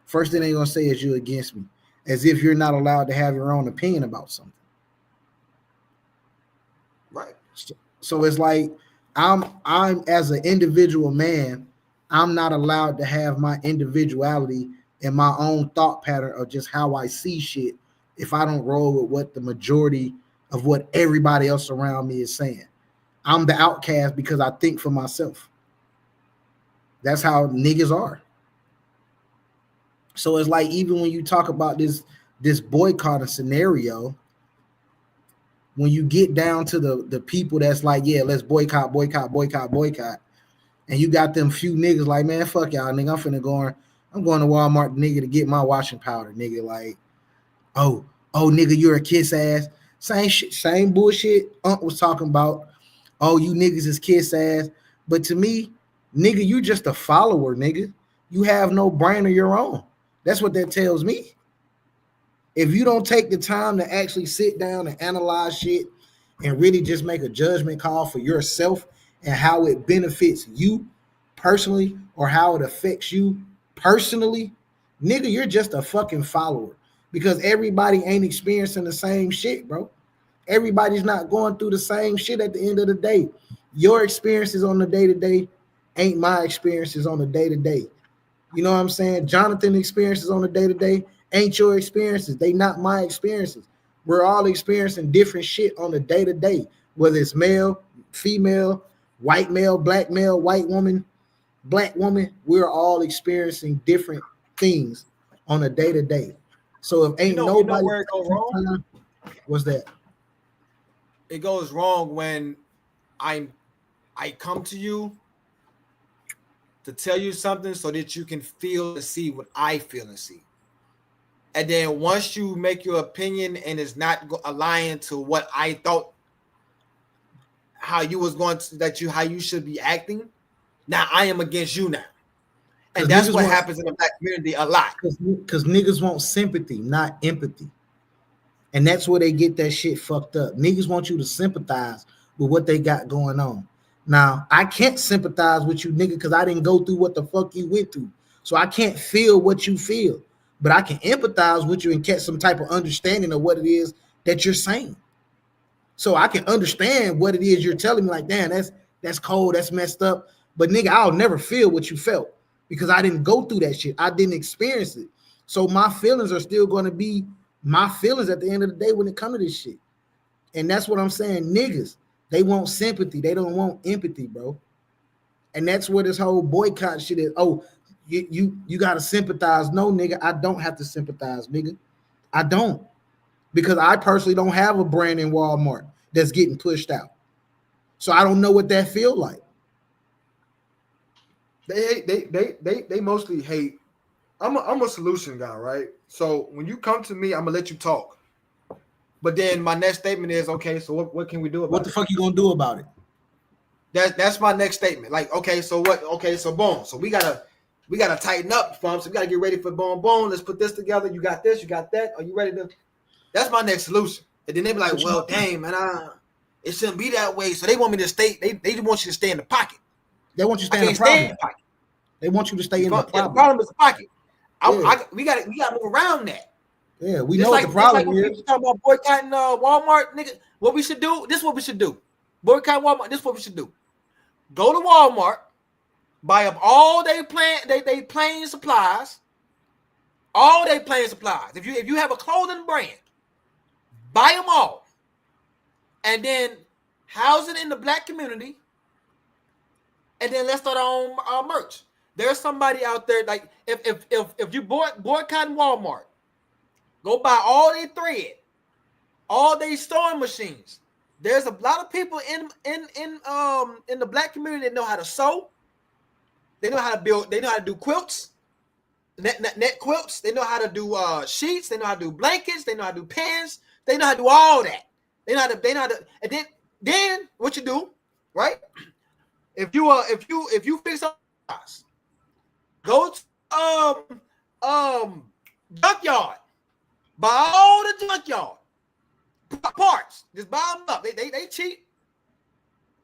first thing they're gonna say is you against me, as if you're not allowed to have your own opinion about something. Right. So it's like, I'm as an individual man, I'm not allowed to have my individuality and my own thought pattern of just how I see shit if I don't roll with what the majority of what everybody else around me is saying. I'm the outcast because I think for myself. That's how niggas are. So it's like, even when you talk about this boycotting scenario, when you get down to the people that's like, yeah, let's boycott, and you got them few niggas like, man, fuck y'all, nigga. I'm going to Walmart, nigga, to get my washing powder, nigga. Like, oh, nigga, you're a kiss ass. Same shit, same bullshit Unc was talking about. Oh, you niggas is kiss ass. But to me, nigga, you just a follower, nigga. You have no brain of your own. That's what that tells me. If you don't take the time to actually sit down and analyze shit and really just make a judgment call for yourself and how it benefits you personally or how it affects you personally, nigga, you're just a fucking follower because everybody ain't experiencing the same shit, bro. Everybody's not going through the same shit at the end of the day. Your experiences on the day-to-day ain't my experiences on the day-to-day. You know what I'm saying? Jonathan's experiences on the day-to-day ain't your experiences. They not my experiences. We're all experiencing different shit on the day-to-day, whether it's male, female, white male, black male, white woman, black woman. We're all experiencing different things on a day-to-day. So if ain't nobody, where it goes wrong? What's that? It goes wrong when I come to you to tell you something so that you can feel and see what I feel and see. And then once you make your opinion and it's not aligned to what I thought, how you should be acting, now I am against you now. And that's what happens in the black community a lot. Because niggas want sympathy, not empathy. And that's where they get that shit fucked up. Niggas want you to sympathize with what they got going on. Now, I can't sympathize with you, nigga, because I didn't go through what the fuck you went through. So I can't feel what you feel. But I can empathize with you and get some type of understanding of what it is that you're saying. So I can understand what it is you're telling me, like, damn, that's cold, that's messed up. But nigga, I'll never feel what you felt because I didn't go through that shit. I didn't experience it. So my feelings are still going to be my feelings at the end of the day when it comes to this shit. And that's what I'm saying. Niggas, they want sympathy. They don't want empathy, bro. And that's where this whole boycott shit is. Oh, you got to sympathize. No, nigga, I don't have to sympathize, nigga. I don't. Because I personally don't have a brand in Walmart that's getting pushed out. So I don't know what that feel like. They mostly hate. I'm a solution guy, right? So when you come to me, I'm gonna let you talk. But then my next statement is, okay, so what can we do about it? What the fuck you gonna do about it? That's my next statement. Like, okay, so what? Okay, so boom. So we gotta tighten up, fam. So we gotta get ready for boom. Let's put this together. You got this, you got that. Are you ready to? That's my next solution. And then they be like, well, dang, man, it shouldn't be that way. So they want me to stay. They just want you to stay in the pocket. They want you to stay in the problem. They want you to stay in the problem. The problem is the pocket. We got to move around that. Yeah, we know what the problem is. People talking about boycotting Walmart, nigga. What we should do? This is what we should do. Boycott Walmart. This is what we should do. Go to Walmart, buy up all they plain supplies. All they plain supplies. If you have a clothing brand, buy them all, and then house it in the black community, and then let's start our merch. There's somebody out there, like, if you boycotting Walmart, go buy all their thread, all their sewing machines. There's a lot of people in the black community that know how to sew. They know how to build. They know how to do quilts, net quilts. They know how to do sheets. They know how to do blankets. They know how to do pants. They know how to do all that. They know how to. And then what you do, right? If you fix up, go to junkyard, buy all the junkyard parts. Just buy them up. They cheap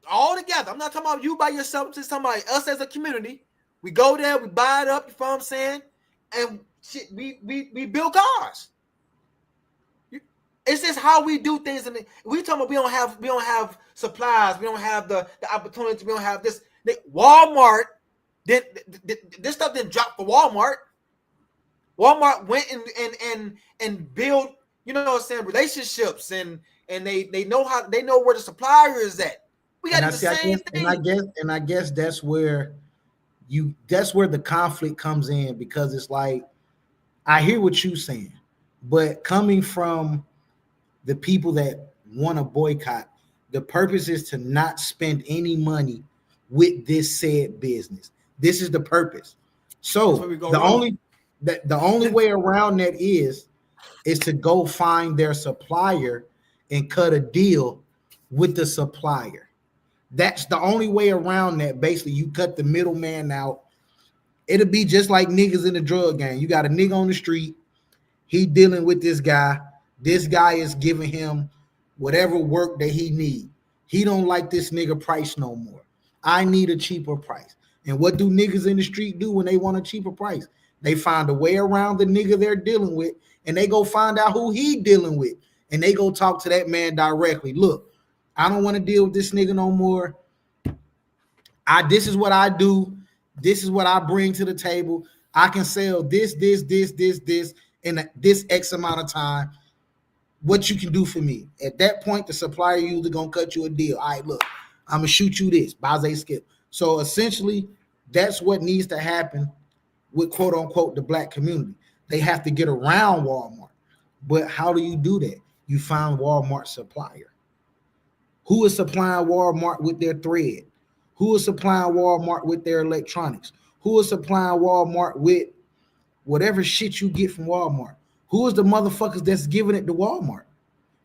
all together. I'm not talking about you by yourself. I'm just talking about us as a community. We go there, we buy it up. You know what I'm saying? And shit, we build cars. It's just how we do things. And we talking about we don't have supplies. We don't have the opportunity. We don't have this. Walmart. This stuff didn't drop for Walmart. Walmart went and built, you know what I'm saying, relationships and they know where the supplier is at. We got the same thing. And I guess that's where the conflict comes in, because it's like, I hear what you're saying, but coming from the people that want to boycott, the purpose is to not spend any money with this said business. This is the purpose. So the only way around that is to go find their supplier and cut a deal with the supplier. That's the only way around that. Basically, you cut the middleman out. It'll be just like niggas in the drug game. You got a nigga on the street. He dealing with this guy. This guy is giving him whatever work that he need. He don't like this nigga price no more. I need a cheaper price. And what do niggas in the street do when they want a cheaper price? They find a way around the nigga they're dealing with, and they go find out who he dealing with. And they go talk to that man directly. Look, I don't want to deal with this nigga no more. This is what I do. This is what I bring to the table. I can sell this, in this X amount of time. What you can do for me. At that point, the supplier usually gonna cut you a deal. All right, look, I'm gonna shoot you this. Baze skip. So essentially, that's what needs to happen with quote unquote the black community. They have to get around Walmart. But how do you do that? You find Walmart supplier. Who is supplying Walmart with their thread? Who is supplying Walmart with their electronics? Who is supplying Walmart with whatever shit you get from Walmart? Who is the motherfuckers that's giving it to Walmart?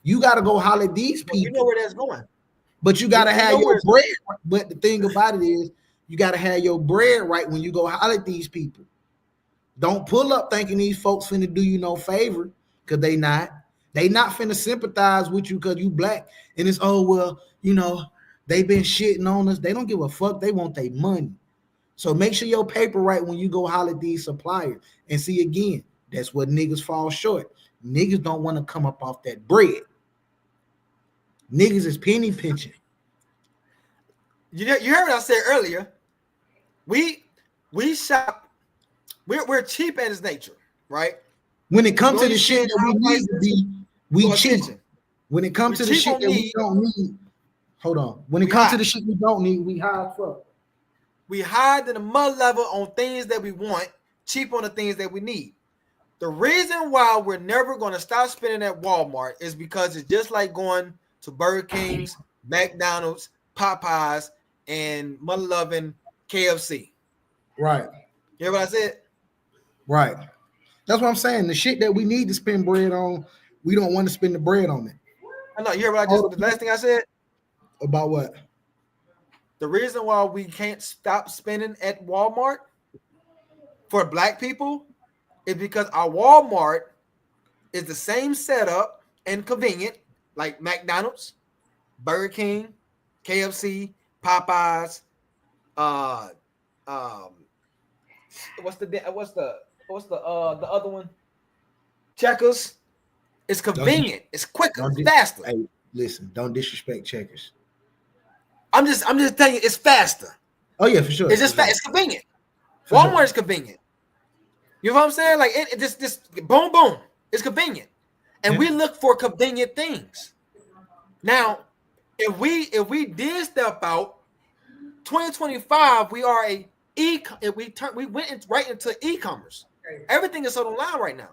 You got to go holler at these people. You know where that's going. But you got to have your bread. But the thing about it is, you got to have your bread right when you go holler at these people. Don't pull up thinking these folks finna do you no favor, because they not. They not finna sympathize with you because you black. And it's, oh, well, you know, they been shitting on us. They don't give a fuck. They want their money. So make sure your paper right when you go holler at these suppliers. And see, again, that's what niggas fall short. Niggas don't want to come up off that bread. Niggas is penny pinching. You heard what I said earlier. We shop. We're cheap at its nature, right? When it comes to the shit that we need to be, we cheap. When it comes to the shit that we don't need, hold on. When it comes to the shit we don't need, we high as fuck. We high to the mud level on things that we want, cheap on the things that we need. The reason why we're never going to stop spending at Walmart is because it's just like going to Burger King's, McDonald's, Popeyes, and mother-loving KFC. Right. You hear what I said? Right. That's what I'm saying. The shit that we need to spend bread on, we don't want to spend the bread on it. I know. You hear what the last thing I said? About what? The reason why we can't stop spending at Walmart for black people is because our Walmart is the same setup and convenient like McDonald's, Burger King, KFC, Popeyes, what's the other one? Checkers. It's convenient. It's quicker. It's faster. Hey, listen, don't disrespect Checkers. I'm just telling you, it's faster. Oh yeah, for sure. It's just fast. It's convenient. Walmart is convenient. You know what I'm saying? Like it just boom, boom. It's convenient, and we look for convenient things. Now, if we did step out, 2025, we are we went right into e-commerce. Everything is sold online right now,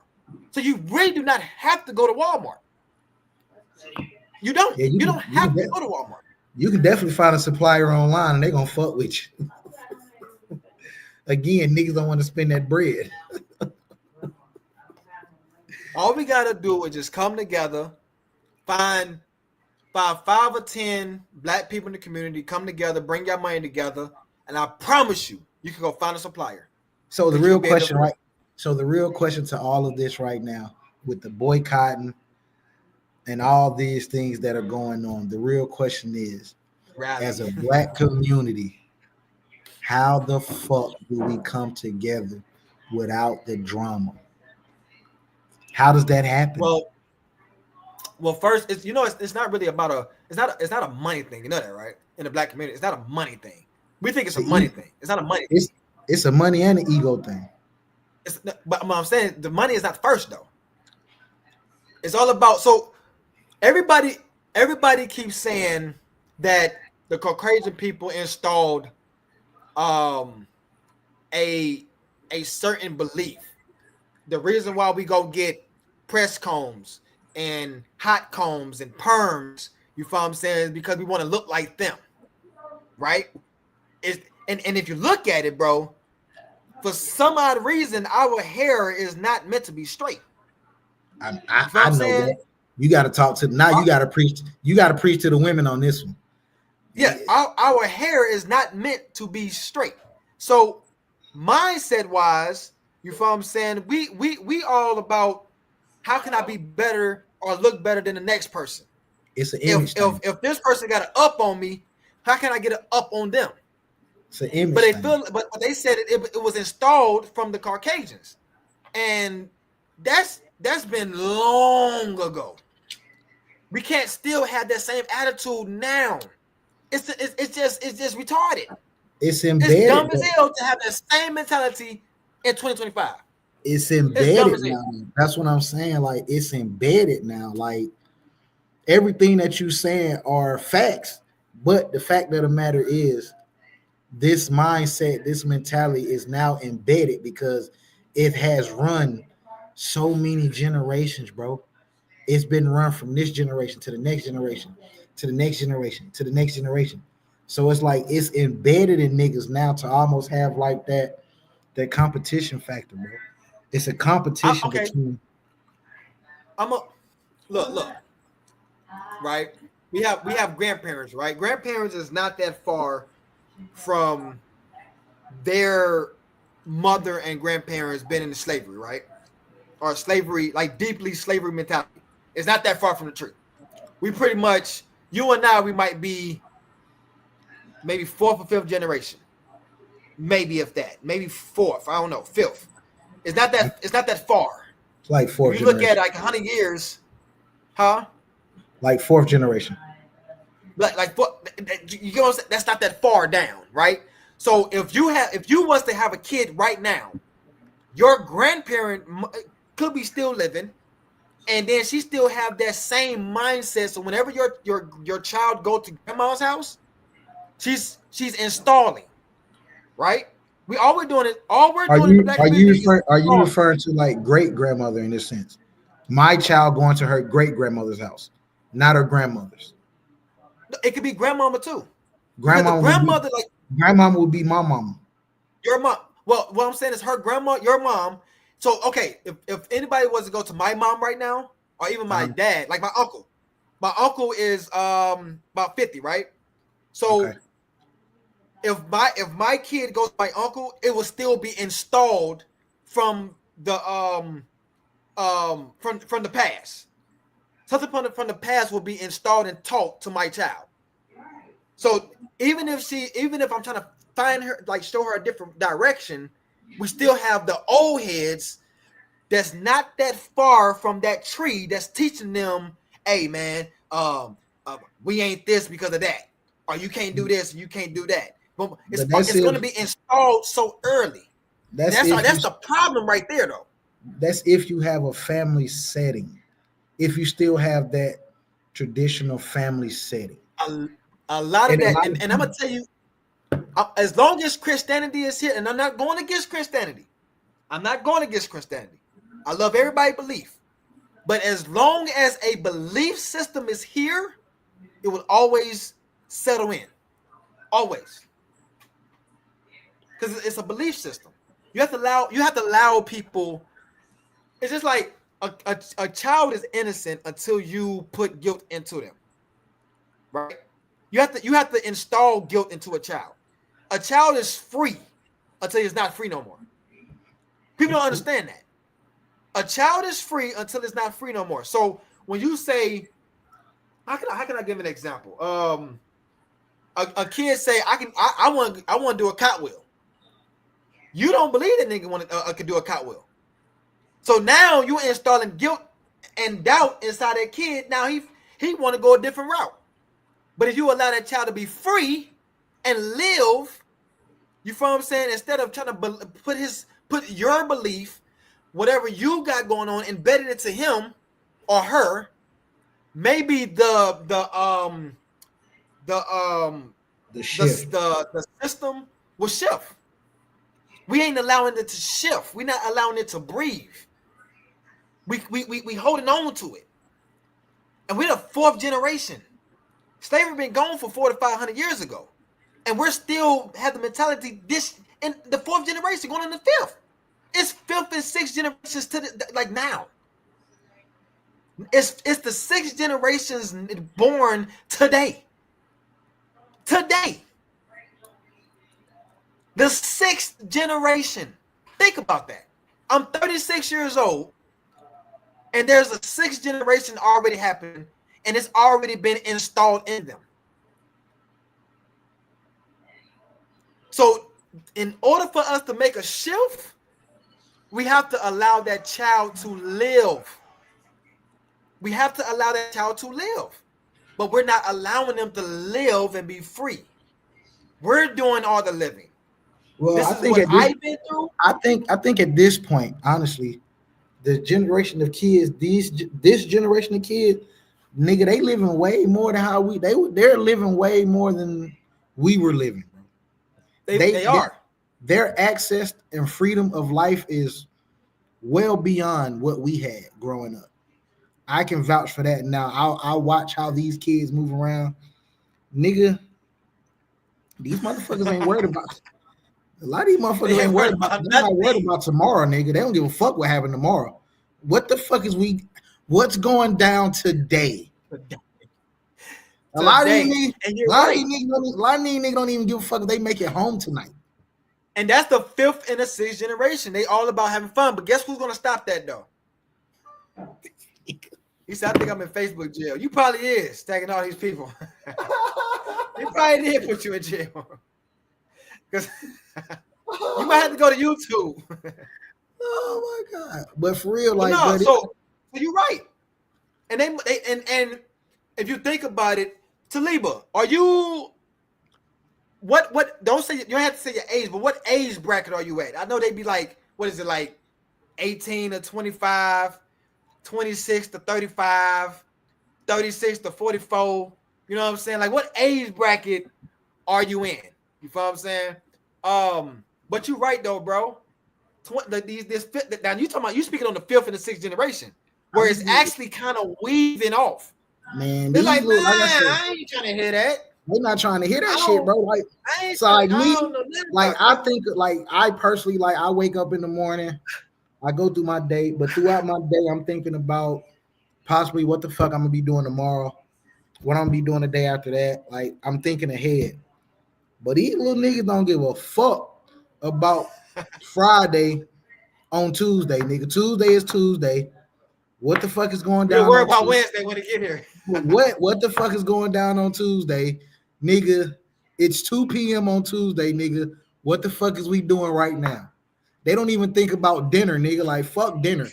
so you really do not have to go to Walmart. You don't. Yeah, you don't have to go to Walmart. You can definitely find a supplier online, and they're gonna fuck with you. Again, niggas don't want to spend that bread. All we gotta do is just come together, find 5 or 10 black people in the community, come together, bring your money together, and I promise you, you can go find a supplier. So the real question, right? So the real question to all of this right now, with the boycotting and all these things that are going on, the real question is, as a black community, how the fuck do we come together without the drama? How does that happen? Well, first, it's not really about it's not a money thing. You know that, right? In the black community, it's not a money thing. We think it's a money thing. It's not a money thing. It's a money and an ego thing. But I'm saying the money is not first though. It's all about, so everybody keeps saying that the Caucasian people installed a certain belief. The reason why we go get press combs and hot combs and perms, you feel what I'm saying, is because we want to look like them, right? is, and if you look at it, bro, for some odd reason, our hair is not meant to be straight. I You know what I'm know saying? that. You got to talk to now. You got to preach. You got to preach to the women on this one. Yeah, our hair is not meant to be straight. So mindset wise, you feel what I'm saying? We all about how can I be better or look better than the next person? It's an image thing. If this person got an up on me, how can I get an up on them? It's an image But they thing. feel, but they said it was installed from the Caucasians, and that's been long ago. We can't still have that same attitude now. It's just retarded. It's embedded. It's dumb as hell to have that same mentality in 2025. It's embedded now. That's what I'm saying. Like, it's embedded now. Like, everything that you saying are facts, but the fact of the matter is, this mindset, this mentality is now embedded because it has run so many generations, bro. It's been run from this generation to the next generation, to the next generation, to the next generation. So it's like it's embedded in niggas now to almost have like that competition factor, bro. It's a competition between. Look. Right? We have grandparents, right? Grandparents is not that far from their mother and grandparents been in slavery, right? Or slavery, like deeply slavery mentality. It's not that far from the truth. We pretty much, you and I, we might be maybe fourth or fifth generation. Maybe if that, maybe fourth, I don't know, fifth. It's not that far. It's like fourth if you generation. look at like 100 years, huh? Like fourth generation. Like you know, that's not that far down, right? So if you was to have a kid right now, your grandparent could be still living, and then she still have that same mindset. So whenever your child go to grandma's house, she's installing, right? All we're doing in the black community. Are you referring to like great grandmother in this sense? My child going to her great grandmother's house, not her grandmother's. It could be grandmama too. Grandmama would be my mama. Your mom. Well, what I'm saying is her grandma, your mom. So okay, if anybody was to go to my mom right now, or even my dad, like my uncle is about 50, right? So if my kid goes to my uncle, it will still be installed from the from the past. Something from the past will be installed and taught to my child. So even if I'm trying to find her, like show her a different direction, we still have the old heads that's not that far from that tree that's teaching them, hey man, we ain't this because of that, or you can't do this, you can't do that. But it's going to be installed so early. That's the problem right there, though. That's if you have a family setting. If you still have that traditional family setting. A lot of that, and I'm gonna tell you, as long as Christianity is here, and I'm not going against Christianity. I love everybody's belief, but as long as a belief system is here, it will always settle in, always, because it's a belief system. You have to allow people. It's just like a child is innocent until you put guilt into them, right? You have to install guilt into a child. A child is free until it's not free no more. People don't understand that. A child is free until it's not free no more. So when you say, how can I give an example? A kid say, I want to do a cartwheel. You don't believe that nigga could do a cartwheel. So now you're installing guilt and doubt inside that kid. Now he want to go a different route. But if you allow that child to be free and live, you feel what I'm saying? Instead of trying to put your belief, whatever you got going on, embedded into him or her, maybe the system will shift. We ain't allowing it to shift. We're not allowing it to breathe. We holding on to it, and we're the fourth generation. Slavery been gone for 400 to 500 years ago. And we're still have the mentality this in the 4th generation going in the 5th. It's 5th and 6th generations to like now. It's the 6 generations born today. Today. The 6th generation. Think about that. I'm 36 years old, and there's a 6th generation already happening, and it's already been installed in them. So, in order for us to make a shift, we have to allow that child to live. We have to allow that child to live. But we're not allowing them to live and be free. We're doing all the living. Well, this I is think what I've been through. I think at this point, honestly, the generation of kids, this generation of kids, nigga, they living way more than how they're living way more than we were living. They are. Their access and freedom of life is well beyond what we had growing up. I can vouch for that now. I'll watch how these kids move around. Nigga, these motherfuckers ain't worried about a lot of these motherfuckers ain't worried about they're not worried about tomorrow, nigga. They don't give a fuck what happened tomorrow. What the fuck is what's going down today? A lot of these niggas don't even give a fuck if they make it home tonight. And that's the 5th and the 6th generation. They all about having fun. But guess who's gonna stop that though? He said, I think I'm in Facebook jail. You probably is tagging all these people. He probably did put you in jail. Because you might have to go to YouTube. Oh my God. But for real, like so you're right. And and if you think about it, Taliba, are you what don't say you don't have to say your age, but what age bracket are you at? I know they'd be like, what is it, like 18 to 25, 26 to 35, 36 to 44. You know what I'm saying? Like, what age bracket are you in? You feel what I'm saying? But you're right though, bro. Now you talking about, you speaking on the 5th and the 6th generation, where it's actually kind of weaving off. Man, they're like, man, I ain't trying to hear that. They're not trying to hear that shit, bro. Like, so like me, like I think, like I personally, like I wake up in the morning, I go through my day, but throughout my day, I'm thinking about possibly what the fuck I'm gonna be doing tomorrow, what I'm gonna be doing the day after that. Like, I'm thinking ahead. But these little niggas don't give a fuck about Friday on Tuesday, nigga. Tuesday is Tuesday. What the fuck is going down? You're worried about Wednesday when they get here. What the fuck is going down on Tuesday, nigga? It's 2 p.m. on Tuesday, nigga. What the fuck is we doing right now? They don't even think about dinner, nigga. Like, fuck dinner.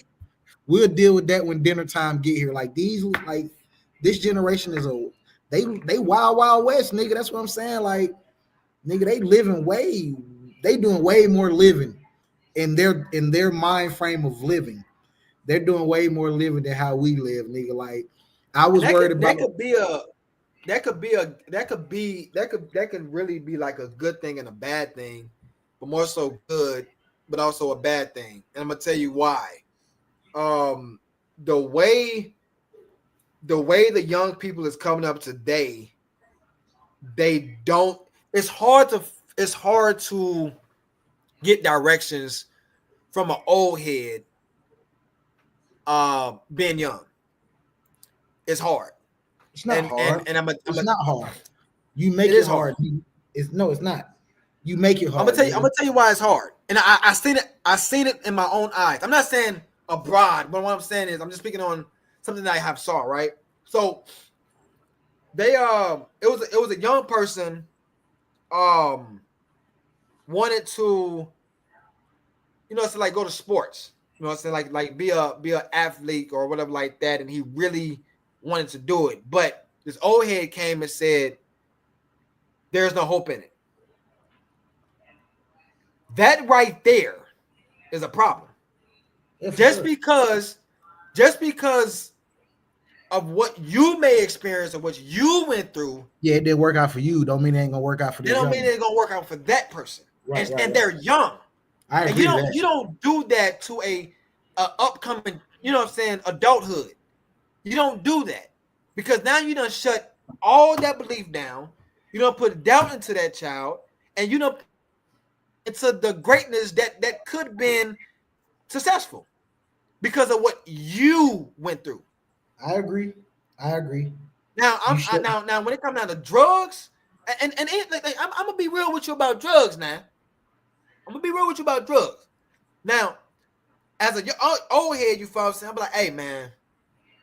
We'll deal with that when dinner time get here. Like, this generation is old. They wild west, nigga. That's what I'm saying. Like, nigga, they doing way more living in their mind frame of living. They're doing way more living than how we live, nigga. Like, I was worried about that could really be like a good thing and a bad thing, but more so good, but also a bad thing. And I'm gonna tell you why. The way the young people is coming up today, it's hard to get directions from an old head being young. It's hard. It's not hard. It's not hard. You make it hard. It's not. You make it hard. I'm gonna tell you why it's hard. And I seen it in my own eyes. I'm not saying abroad, but what I'm saying is I'm just speaking on something that I have saw, right? So they it was a young person wanted to, to like go to sports, like be a athlete or whatever like that, and he really wanted to do it. But this old head came and said, there's no hope in it. That right there is a problem. Just because of what you may experience or what you went through. Yeah, it didn't work out for you. Don't mean it ain't gonna work out for them. It don't mean it ain't gonna work out for that person. Right, and they're young. I agree. You don't do that to a upcoming, adulthood. You don't do that, because now you done shut all that belief down. You don't put doubt into that child, and you don't into the greatness that could have been successful because of what you went through. I agree. Now now when it comes down to drugs, and I'm gonna be real with you about drugs. Now I'm gonna be real with you about drugs. Now, as a old head, you feel what I'm saying? I'm like, hey man,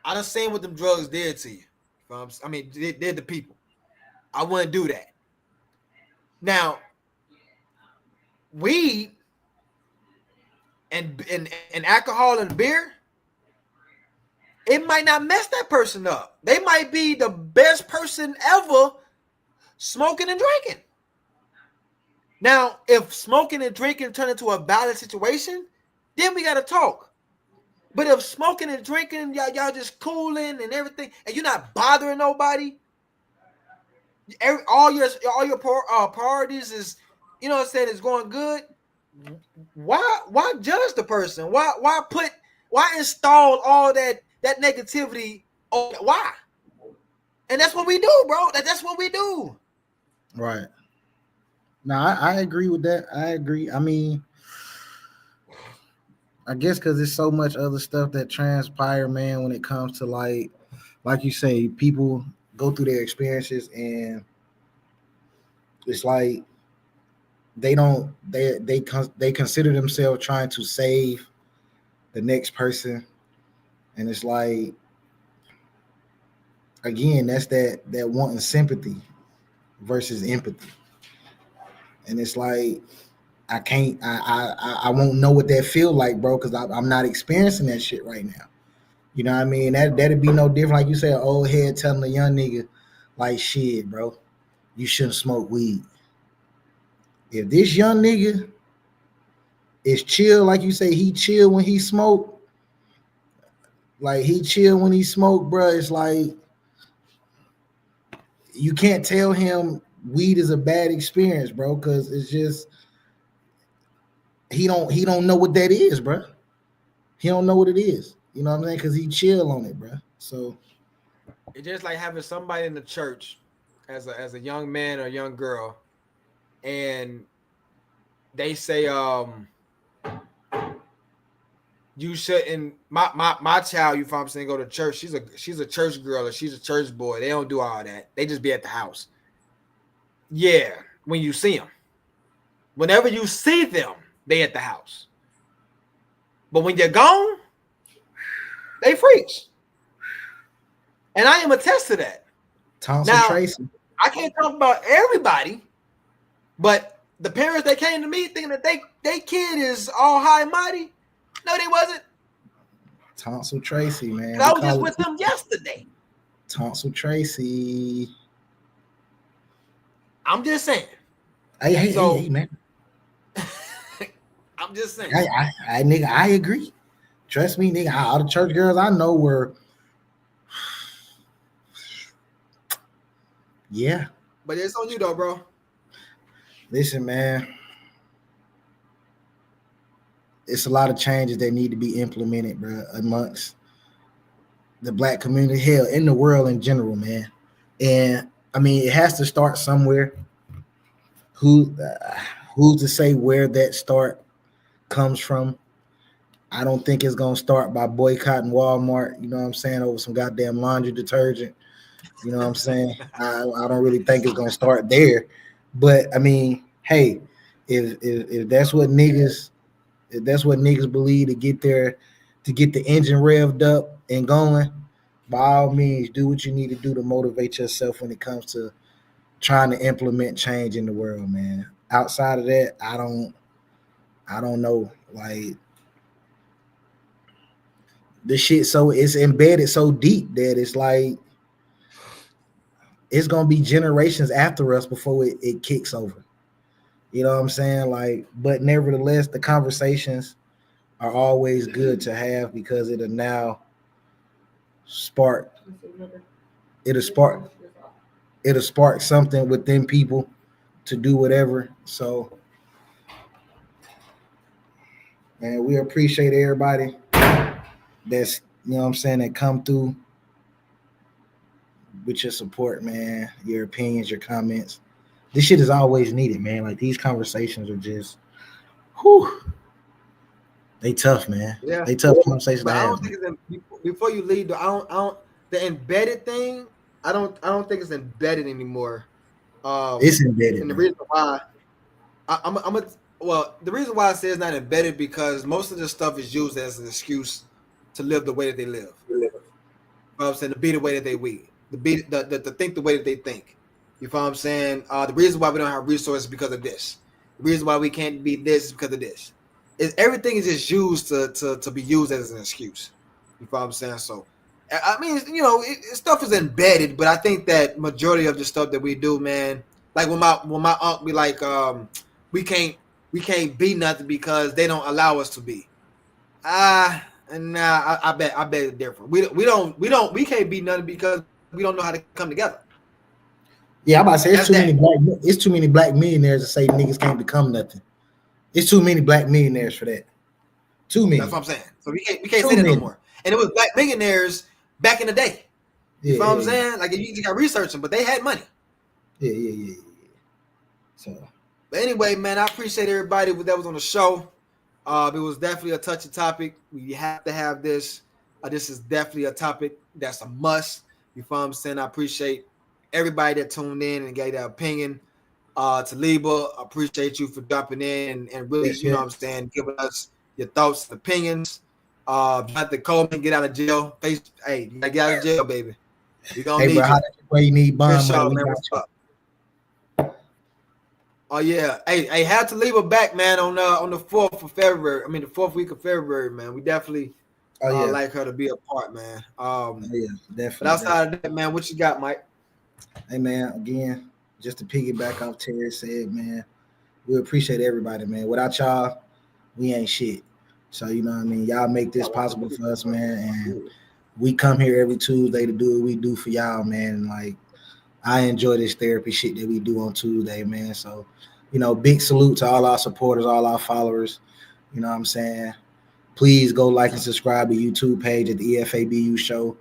I done seen what them drugs did to you. I mean, did the people. I wouldn't do that. Now, weed and alcohol and beer, it might not mess that person up. They might be the best person ever smoking and drinking. Now, if smoking and drinking turn into a violent situation, then we got to talk. But if smoking and drinking, y'all just cooling and everything, and you're not bothering nobody, all your priorities is, you know what I'm saying, is going good. Why judge the person? Why install all that negativity? Why? And that's what we do, bro. That's what we do. Right. No, I agree with that. I agree. I mean, I guess because there's so much other stuff that transpire, man, when it comes to like you say, people go through their experiences and it's like they consider themselves trying to save the next person. And it's like, again, that's that wanting sympathy versus empathy. And it's like, I won't know what that feel like, bro, because I'm not experiencing that shit right now. You know what I mean? That'd be no different. Like you said, old head telling a young nigga, like, shit, bro, you shouldn't smoke weed. If this young nigga is chill, like you say, he chill when he smoke, bro, it's like, you can't tell him weed is a bad experience, bro, because it's just, he don't know what that is, bro. He don't know what it is. You know what I'm saying? Because he chill on it, bro. So it's just like having somebody in the church as a young man or a young girl, and they say, you shouldn't. My child, you know what I'm saying, go to church. She's a church girl or she's a church boy. They don't do all that. They just be at the house. Yeah, when you see them, whenever you see them, they at the house. But when you're gone, they freaks. And I am attest to that. Thompson now, Tracy. I can't talk about everybody, but the parents that came to me thinking that they kid is all high and mighty. No, they wasn't. Thompson Tracy, man. I was just with them yesterday. Thompson Tracy. I'm just saying. Hey, man. I'm just saying. Nigga, I agree. Trust me, nigga. All the church girls I know were, yeah. But it's on you though, bro. Listen, man. It's a lot of changes that need to be implemented, bro, amongst the black community, hell, in the world in general, man. And I mean, it has to start somewhere. Who's to say where that start comes from? I don't think it's gonna start by boycotting Walmart, you know what I'm saying, over some goddamn laundry detergent. You know what I'm saying? I don't really think it's gonna start there. But I mean, hey, if that's what niggas believe to get the engine revved up and going, by all means, do what you need to do to motivate yourself when it comes to trying to implement change in the world, man. Outside of that, I don't know. Like, this shit, so it's embedded so deep that it's like it's gonna be generations after us before it kicks over. You know what I'm saying? Like, but nevertheless, the conversations are always good to have because it'll spark something within people to do whatever. So, man, we appreciate everybody that's, you know what I'm saying, that come through with your support, man, your opinions, your comments. This shit is always needed, man. Like these conversations are just, whew, they tough, man. Yeah. They tough conversations But to I have. don't think before you leave. I don't. The embedded thing. I don't think it's embedded anymore. It's embedded, And the bro. reason why the reason why I say it's not embedded because most of this stuff is used as an excuse to live the way that they live. You know what I'm saying? To be the way that they be, to think the way that they think. You know what I'm saying? The reason why we don't have resources is because of this. The reason why we can't be this is because of this. Everything is just used to be used as an excuse. You know what I'm saying? So, I mean, stuff is embedded, but I think that majority of the stuff that we do, man, like when my aunt be like, we can't be nothing because they don't allow us to be. Nah, I bet it's different. We can't be nothing because we don't know how to come together. Yeah, I'm about to say That's it's too many black millionaires to say niggas can't become nothing. It's too many black millionaires for that. Too many. That's what I'm saying. So we can't say that no more. And it was black millionaires back in the day. You know what I'm saying? Like you just got researching, but they had money. Yeah. So, but anyway, man, I appreciate everybody that was on the show. It was definitely a touchy topic. We have to have this. This is definitely a topic that's a must. You know what I'm saying? I appreciate everybody that tuned in and gave their opinion. Taliba, I appreciate you for dropping in and really, yes, you know what I'm saying, giving us your thoughts and opinions. Jonathan Coleman, get out of jail. Hey, you gotta get out of jail, baby. We gonna need bro, you. Where you need bond money, we man, got what's you. up? Oh yeah, hey, have to leave her back, man, on the 4th of February. I mean, the 4th week of February, man. We definitely like her to be a part, man. Definitely. But outside of that, man, what you got, Mike? Hey, man, again, just to piggyback off Terry said, man, we appreciate everybody, man. Without y'all, we ain't shit. So you know what I mean. Y'all make this possible for us, man, and we come here every Tuesday to do what we do for y'all, man. And like, I enjoy this therapy shit that we do on Tuesday, man. So, big salute to all our supporters, all our followers. You know what I'm saying? Please go like and subscribe to YouTube page at the EFABU show.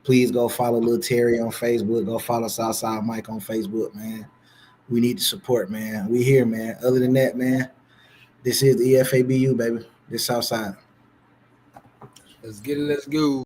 Please go follow Lil Terry on Facebook. Go follow SouthSide Mike on Facebook, man. We need the support, man. We here, man. Other than that, man, this is the EFABU, baby. This SouthSide. Let's get it. Let's go.